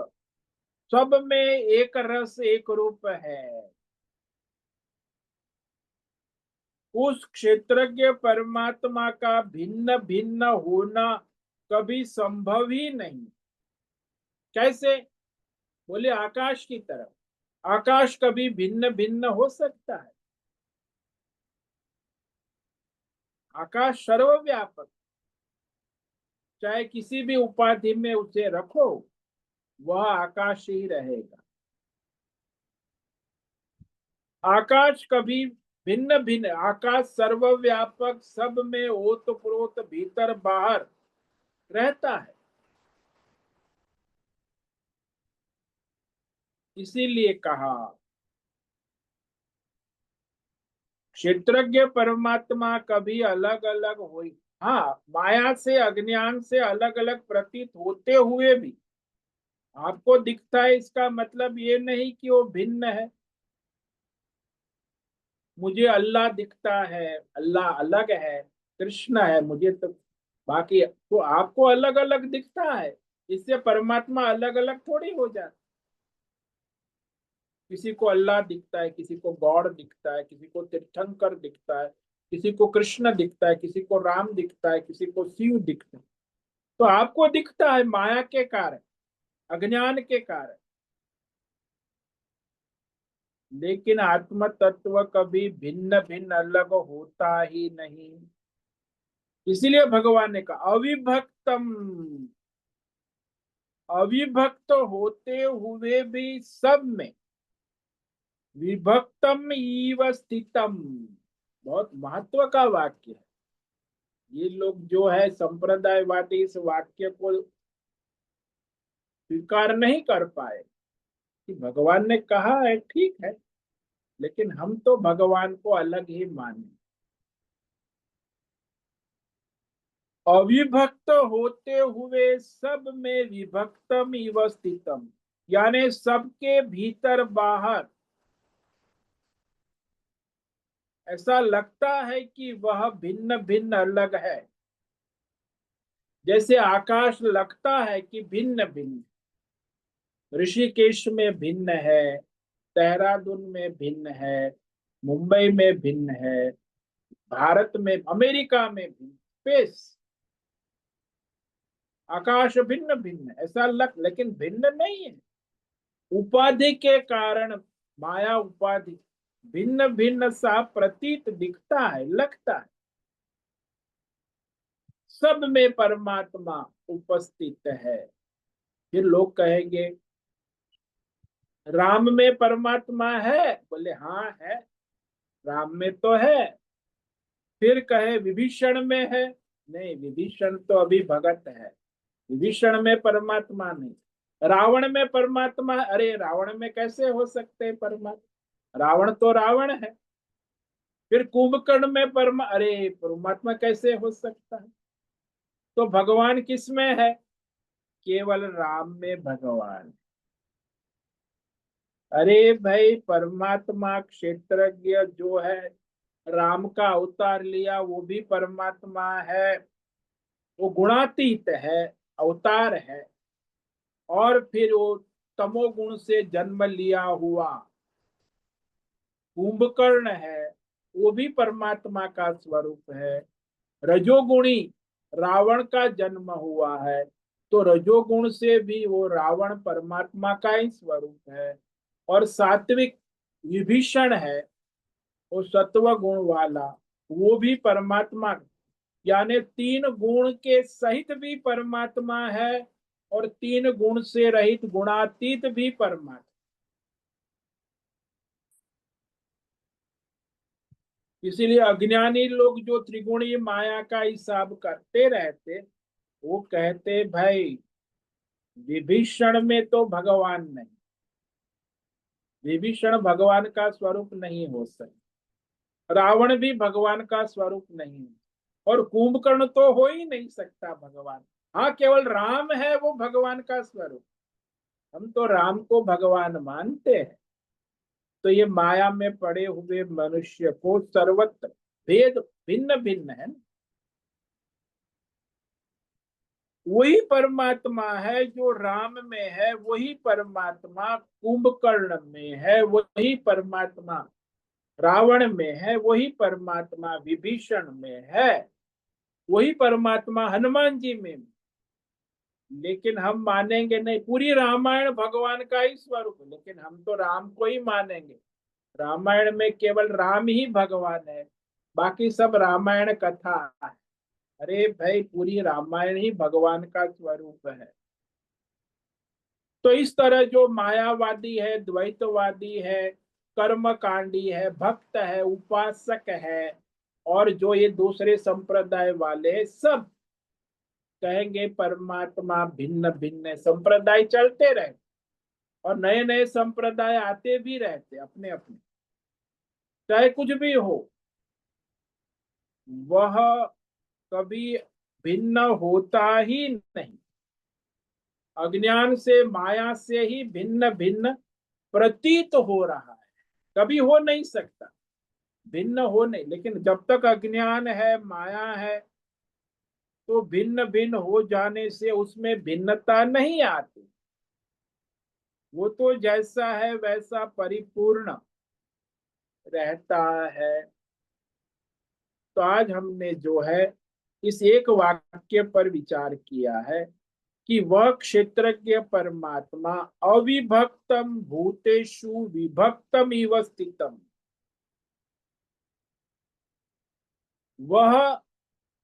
सब में एक रस एक रूप है। उस क्षेत्रज्ञ परमात्मा का भिन्न भिन्न होना कभी संभव ही नहीं। कैसे? बोले आकाश की तरह। आकाश कभी भिन्न भिन्न हो सकता है? आकाश सर्वव्यापक, चाहे किसी भी उपाधि में उसे रखो, वह आकाश ही रहेगा। आकाश कभी भिन्न भिन्न, आकाश सर्वव्यापक, सब में ओत प्रोत भीतर बाहर रहता है। इसीलिए कहा क्षेत्रज्ञ परमात्मा कभी अलग अलग हुई। हाँ, माया से अज्ञान से अलग अलग प्रतीत होते हुए भी आपको दिखता है, इसका मतलब ये नहीं कि वो भिन्न है। मुझे अल्लाह दिखता है, अल्लाह अलग है, कृष्ण है, मुझे तो बाकी तो आपको अलग अलग दिखता है, इससे परमात्मा अलग अलग थोड़ी हो जाता। किसी को अल्लाह दिखता है, किसी को गॉड दिखता है, किसी को तीर्थंकर दिखता है, किसी को कृष्ण दिखता है, किसी को राम दिखता है, किसी को शिव दिखता है। तो आपको दिखता है माया के कारण, अज्ञान के कारण। लेकिन आत्म तत्व कभी भिन्न भिन्न अलग होता ही नहीं। इसीलिए भगवान ने कहा अविभक्तम, अविभक्त होते हुए भी सब में विभक्तम इव स्थितम। बहुत महत्व का वाक्य है। ये लोग जो है संप्रदायवादी इस वाक्य को स्वीकार नहीं कर पाए कि भगवान ने कहा है ठीक है, लेकिन हम तो भगवान को अलग ही माने। अविभक्त होते हुए सब में विभक्तम इव स्थितम, यानी सबके भीतर बाहर ऐसा लगता है कि वह भिन्न भिन्न अलग है। जैसे आकाश लगता है कि भिन्न भिन्न, ऋषिकेश में भिन्न है, देहरादून में भिन्न है, मुंबई में भिन्न है, भारत में, अमेरिका में भिन्न, स्पेस, आकाश भिन्न भिन्न ऐसा लग, लेकिन भिन्न नहीं है। उपाधि के कारण, माया उपाधि भिन्न भिन्न सा प्रतीत दिखता है, लगता है। सब में परमात्मा उपस्थित है। फिर लोग कहेंगे राम में परमात्मा है, बोले हाँ है, राम में तो है। फिर कहे विभीषण में है, नहीं विभीषण तो अभी भगत है, विभीषण में परमात्मा नहीं। रावण में परमात्मा, अरे रावण में कैसे हो सकते हैं परमात्मा, रावण तो रावण है। फिर कुंभकर्ण में अरे परमात्मा कैसे हो सकता है। तो भगवान किस में है, केवल राम में भगवान। अरे भाई परमात्मा क्षेत्रज्ञ जो है, राम का अवतार लिया वो भी परमात्मा है, वो गुणातीत है, अवतार है। और फिर वो तमोगुण से जन्म लिया हुआ कुंभकर्ण है, वो भी परमात्मा का स्वरूप है। रजोगुणी रावण का जन्म हुआ है, तो रजोगुण से भी वो रावण परमात्मा का ही स्वरूप है। और सात्विक विभीषण है, वो सत्व गुण वाला, वो भी परमात्मा, यानी तीन गुण के सहित भी परमात्मा है, और तीन गुण से रहित गुणातीत भी परमात्मा। इसीलिए अज्ञानी लोग जो त्रिगुणी माया का हिसाब करते रहते, वो कहते भाई विभीषण में तो भगवान नहीं, विभीषण भगवान का स्वरूप नहीं हो सकता, रावण भी भगवान का स्वरूप नहीं, और कुंभकर्ण तो हो ही नहीं सकता भगवान। हाँ, केवल राम है वो भगवान का स्वरूप, हम तो राम को भगवान मानते हैं। तो ये माया में पड़े हुए मनुष्य को सर्वत्र भेद भिन्न भिन्न है, वही परमात्मा है जो राम में है, वही परमात्मा कुंभकर्ण में है, वही परमात्मा रावण में है, वही परमात्मा विभीषण में है, वही परमात्मा हनुमान जी में। लेकिन हम मानेंगे नहीं, पूरी रामायण भगवान का ही स्वरूप है, लेकिन हम तो राम को ही मानेंगे। रामायण में केवल राम ही भगवान है, बाकी सब रामायण कथा है। अरे भाई, पूरी रामायण ही भगवान का स्वरूप है। तो इस तरह जो मायावादी है, द्वैतवादी है, कर्मकांडी है, भक्त है, उपासक है, और जो ये दूसरे संप्रदाय वाले, सब कहेंगे परमात्मा भिन्न भिन्न है। संप्रदाय चलते रहे और नए नए संप्रदाय आते भी रहते अपने अपने, चाहे कुछ भी हो, वह कभी भिन्न होता ही नहीं। अज्ञान से, माया से ही भिन्न भिन्न प्रतीत हो रहा है, कभी हो नहीं सकता, भिन्न हो नहीं। लेकिन जब तक अज्ञान है, माया है, तो भिन्न भिन्न हो जाने से उसमें भिन्नता नहीं आती। वो तो जैसा है वैसा परिपूर्ण रहता है। तो आज हमने जो है इस एक वाक्य पर विचार किया है कि वह क्षेत्रज्ञ परमात्मा अविभक्तम भूतेषु विभक्तम इव स्थितम, वह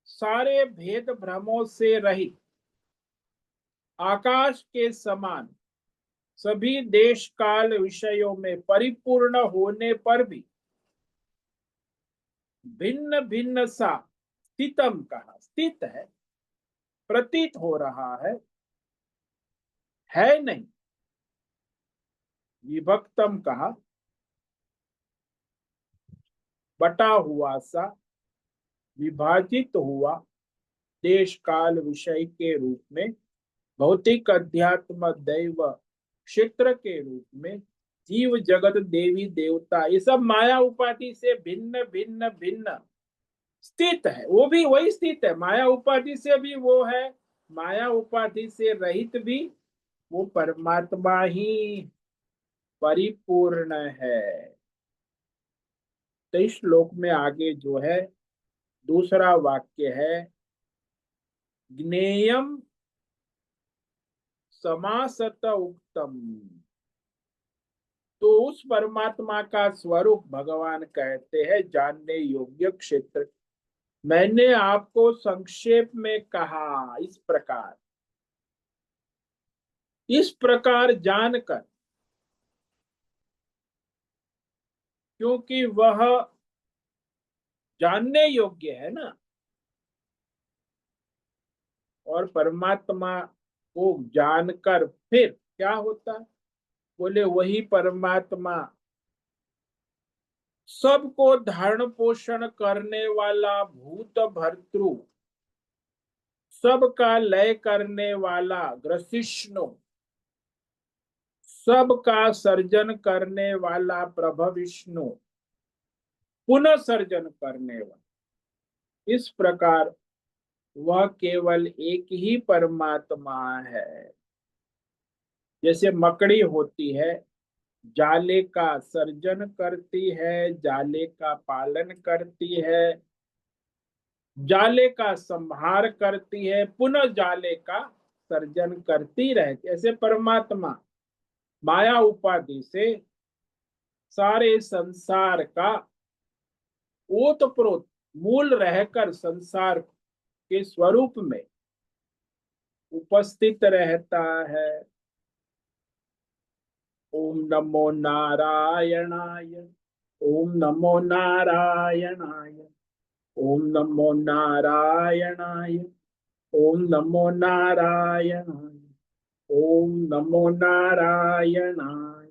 सारे भेद भ्रमों से रहित, आकाश के समान, सभी देश काल विषयों में परिपूर्ण होने पर भी भिन्न भिन्न सा, स्थितम कहा, स्थित है, प्रतीत हो रहा है नहीं। विभक्तम कहा, बटा हुआ सा, विभाजित हुआ, देश काल विषय के रूप में, भौतिक अध्यात्म दैव क्षेत्र के रूप में, जीव जगत देवी देवता, ये सब माया उपाधि से भिन्न भिन्न भिन्न स्थित है। वो भी वही स्थित है, माया उपाधि से भी वो है, माया उपाधि से रहित भी वो परमात्मा ही परिपूर्ण है। तो इस श्लोक में आगे जो है दूसरा वाक्य है, ज्ञेयम समासत उक्तम। तो उस परमात्मा का स्वरूप भगवान कहते हैं जानने योग्य क्षेत्र। मैंने आपको संक्षेप में कहा, इस प्रकार जानकर, क्योंकि वह जानने योग्य है ना, और परमात्मा को जानकर फिर क्या होता है? बोले वही परमात्मा सबको धारण पोषण करने वाला, भूत भर्तृ, सबका लय करने वाला ग्रसिष्णु, सबका सर्जन करने वाला प्रभ विष्णु, पुनः सर्जन करने वाला। इस प्रकार वह केवल एक ही परमात्मा है। जैसे मकड़ी होती है, जाले का सर्जन करती है, जाले का पालन करती है, जाले का संहार करती है, पुनः जाले का सर्जन करती रहती। ऐसे परमात्मा माया उपाधि से सारे संसार का ओतप्रोत मूल रहकर संसार के स्वरूप में उपस्थित रहता है। ओम नमो नारायणाय, ओम नमो नारायणाय, ओम नमो नारायणाय, ओम नमो नारायणाय, ओम नमो नारायणाय।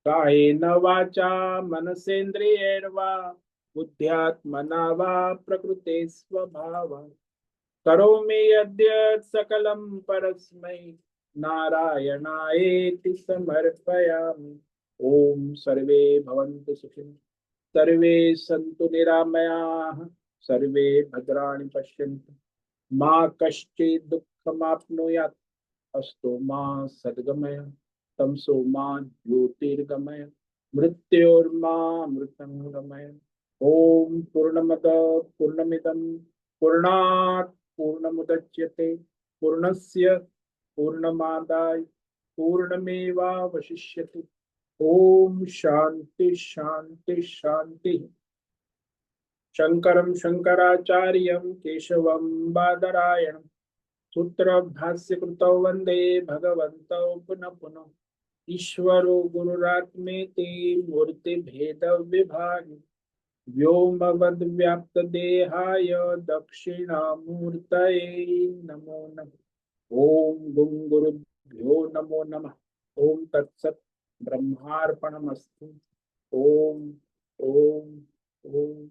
कायेन वाचा मनसेन्द्रियैर्वा बुद्ध्यात्मना वा प्रकृते स्वभावात् करोमि यद्यत् सकलं परस्मै नारायणायेति समर्पयामि। ओम सर्वे भवन्तु सुखिनः, सर्वे सन्तु निरामयाः, सर्वे भद्राणि पश्यन्तु, मा कश्चित् दुःखमाप्नुयात्, अस्तु मा सद्गमय, तमसो मा ज्योतिर्गमय, मृत्योर्मा मृतंगमय। ओम पूर्णमद पूर्णमिदं पूर्णात् पूर्णमुदच्यते, पूर्णस्य पूर्णमादाय पूर्णमेवावशिष्यते। ओम शांति शांति शांति। शंकरं शंकराचार्यं केशवं बादरायणं सूत्र भाष्य कृतौ वंदे भगवन्तौ पुनः पुनः। ईश्वरो गुरुरात्मेति मूर्ति भेद विभाग व्योमवद्व्याप्तदेहाय दक्षिणामूर्तये नमो नमः। ओम गुं गुरुभ्यो नमो नमः। ओम तत्सत् ब्रह्मार्पणमस्तु। ओम ओम ओम।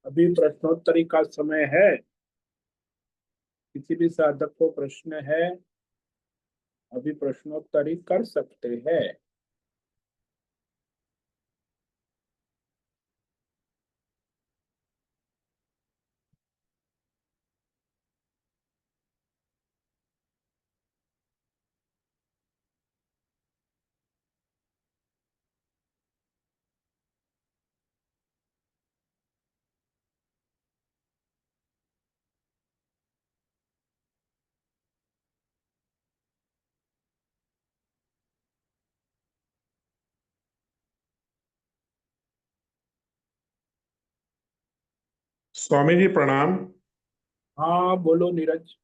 अभी प्रश्नोत्तरी का समय है। किसी भी साधक को प्रश्न है, अभी प्रश्नोत्तरी कर सकते हैं। स्वामी जी प्रणाम। हाँ बोलो नीरज।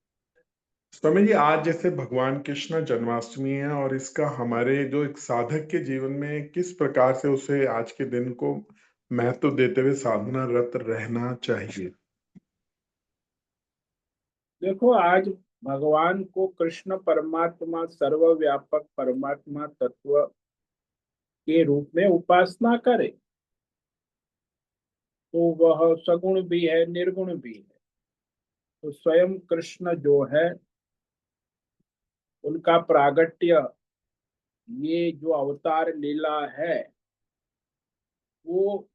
स्वामी जी, आज जैसे भगवान कृष्ण जन्माष्टमी है और इसका हमारे जो एक साधक के जीवन में किस प्रकार से उसे आज के दिन को महत्व देते हुए साधना रत रहना चाहिए। देखो, आज भगवान को कृष्ण परमात्मा सर्वव्यापक परमात्मा तत्व के रूप में उपासना करे तो वह सगुण भी है, निर्गुण भी है। तो स्वयं कृष्ण जो है, उनका प्रागट्य, ये जो अवतार लीला है, वो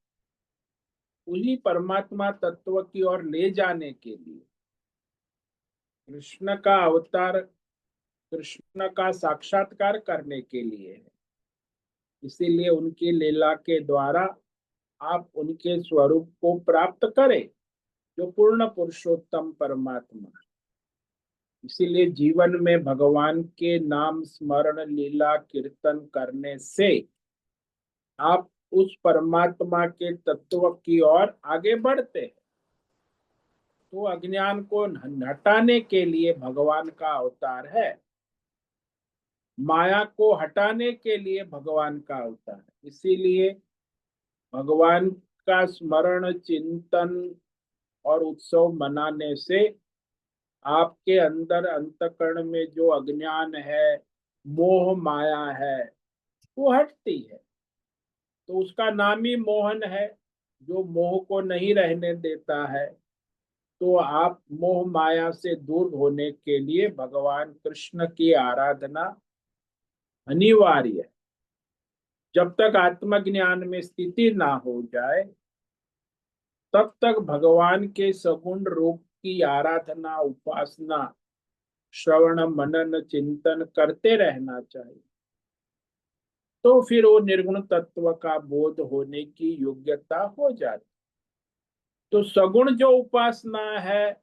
उन्हीं परमात्मा तत्व की ओर ले जाने के लिए, कृष्ण का अवतार कृष्ण का साक्षात्कार करने के लिए है। इसीलिए उनकी लीला के द्वारा आप उनके स्वरूप को प्राप्त करें, जो पूर्ण पुरुषोत्तम परमात्मा है। इसीलिए जीवन में भगवान के नाम स्मरण लीला कीर्तन करने से आप उस परमात्मा के तत्व की ओर आगे बढ़ते हैं। तो अज्ञान को हटाने के लिए भगवान का अवतार है, माया को हटाने के लिए भगवान का अवतार है। इसीलिए भगवान का स्मरण, चिंतन और उत्सव मनाने से आपके अंदर अंतकरण में जो अज्ञान है, मोह माया है, वो हटती है। तो उसका नाम ही मोहन है, जो मोह को नहीं रहने देता है। तो आप मोह माया से दूर होने के लिए भगवान कृष्ण की आराधना अनिवार्य है। जब तक आत्मज्ञान में स्थिति ना हो जाए, तब तक भगवान के सगुण रूप की आराधना, उपासना, श्रवण मनन चिंतन करते रहना चाहिए। तो फिर वो निर्गुण तत्व का बोध होने की योग्यता हो जाती। तो सगुण जो उपासना है,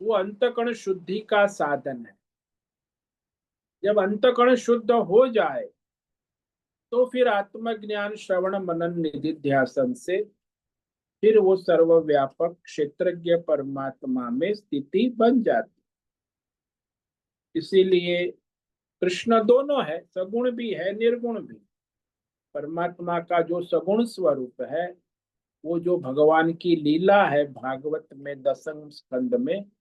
वो अंतकरण शुद्धि का साधन है। जब अंतकरण शुद्ध हो जाए, तो फिर आत्मज्ञान श्रवण मनन निधिध्यासन से फिर वो सर्वव्यापक क्षेत्रज्ञ परमात्मा में स्थिति बन जाती। इसीलिए कृष्ण दोनों है, सगुण भी है, निर्गुण भी। परमात्मा का जो सगुण स्वरूप है, वो जो भगवान की लीला है भागवत में दसम स्कंद में,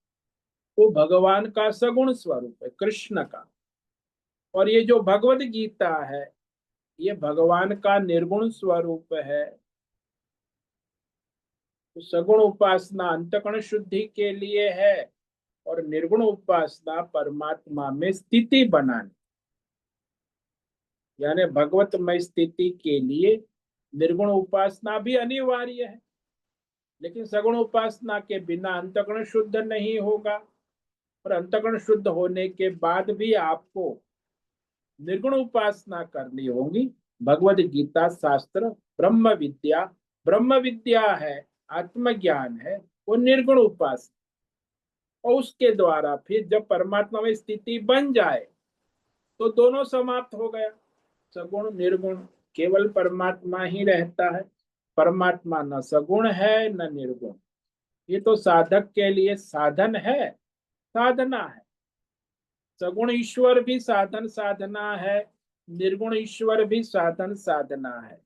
वो भगवान का सगुण स्वरूप है, कृष्ण का। और ये जो भगवत गीता है, ये भगवान का निर्गुण स्वरूप है। तो सगुण उपासना अंतकरण शुद्धि के लिए है, और निर्गुण उपासना परमात्मा में स्थिति बनाने, यानी भगवतमय स्थिति के लिए निर्गुण उपासना भी अनिवार्य है, लेकिन सगुण उपासना के बिना अंतःकरण शुद्ध नहीं होगा। और अंतःकरण शुद्ध होने के बाद भी आपको निर्गुण उपासना करनी होगी। भगवद गीता शास्त्र ब्रह्म विद्या है, आत्मज्ञान है, वो निर्गुण उपासना। और उसके द्वारा फिर जब परमात्मा में स्थिति बन जाए तो दोनों समाप्त हो गया। सगुण निर्गुण केवल परमात्मा ही रहता है। परमात्मा न सगुण है न निर्गुण। ये तो साधक के लिए साधन है, साधना है। सगुण ईश्वर भी साधन साधना है, निर्गुण ईश्वर भी साधन साधना है।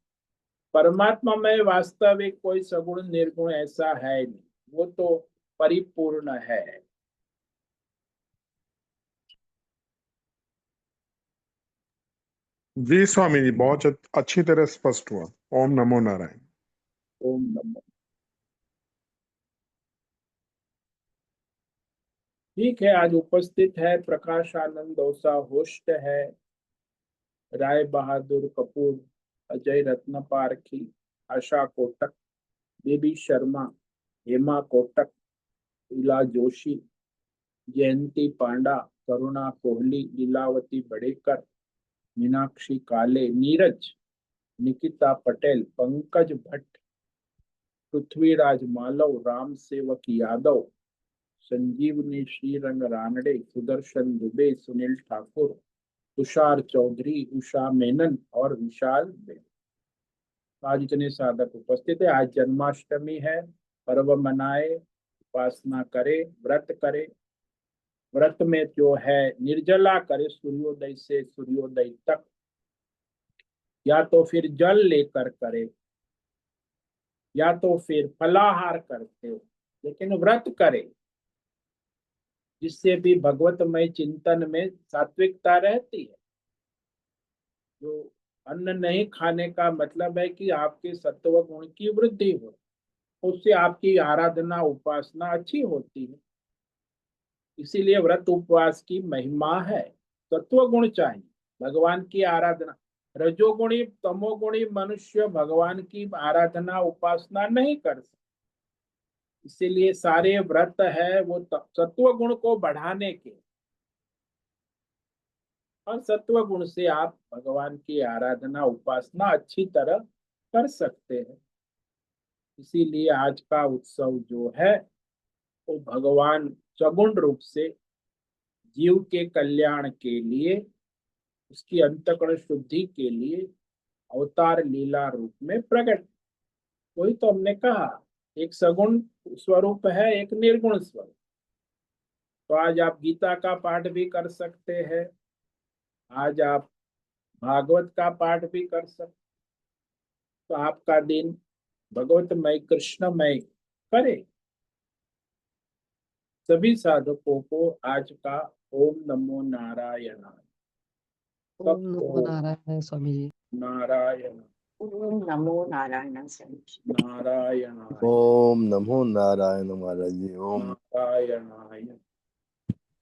परमात्मा में वास्तविक कोई सगुण निर्गुण ऐसा है नहीं, वो तो परिपूर्ण है। जी स्वामी जी, बहुत अच्छी तरह स्पष्ट हुआ। ओम नमो नारायण। ओम नमो। ठीक है, आज उपस्थित है प्रकाश आनंद ओसा, होस्ट है राय बहादुर कपूर, अजय रत्न पारखी, आशा कोटक, बेबी शर्मा, हेमा कोटक, इला जोशी, जयंती पांडा, करुणा कोहली, लीलावती बड़ेकर, मीनाक्षी काले, नीरज, निकिता पटेल, पंकज भट्ट, पृथ्वीराज मालव, राम सेवक यादव, संजीवनी श्रीरंग रानडे, सुदर्शन दुबे, सुनील ठाकुर, तुषार चौधरी, उषा मेनन और विशाल बेन। आज इतने साधक उपस्थित है। आज जन्माष्टमी है, पर्व मनाए, उपासना करे, व्रत करे। व्रत में जो है निर्जला करे सूर्योदय से सूर्योदय तक, या तो फिर जल लेकर करे या तो फिर फलाहार करते हो, लेकिन व्रत करे, जिससे भी भगवतमय चिंतन में सात्विकता रहती है। जो अन्न नहीं खाने का मतलब है कि आपके सत्व गुण की वृद्धि हो, उससे आपकी आराधना उपासना अच्छी होती है। इसीलिए व्रत उपवास की महिमा है। सत्व गुण चाहिए भगवान की आराधना। रजोगुणी तमोगुणी मनुष्य भगवान की आराधना उपासना नहीं कर सकते। इसीलिए सारे व्रत है वो सत्व गुण को बढ़ाने के, और सत्व गुण से आप भगवान की आराधना उपासना अच्छी तरह कर सकते हैं। इसीलिए आज का उत्सव जो है वो भगवान सगुण रूप से जीव के कल्याण के लिए, उसकी अंतःकरण शुद्धि के लिए अवतार लीला रूप में प्रकट। वही तो हमने कहा, एक सगुण स्वरूप है, एक निर्गुण स्वरूप। तो आज आप गीता का पाठ भी कर सकते हैं, आज आप भागवत का पाठ भी कर सकते। तो आपका दिन भगवतमय कृष्णमय करे। सभी साधकों को आज का ओम नमो नारायण। ओम नमो नारायण स्वामी जी। नारायण ओम नमो नारायण स्वामी जी। नारायण ओम नमो नारायण महाराज जी। ओम नारायणाय।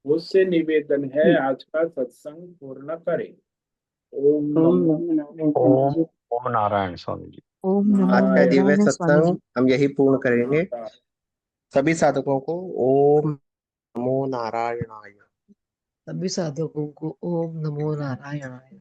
उससे निवेदन है आज का सत्संग पूर्ण करें। ओम नमो ओम ओम नारायण स्वामी जी। ओम नमो आज का दिव्य नारायण स्वामी सत्संग जी। हम यही पूर्ण करेंगे। नारायण। सभी साधकों को ओम नमो नारायणाय। सभी साधकों को ओम नमो नारायणाय।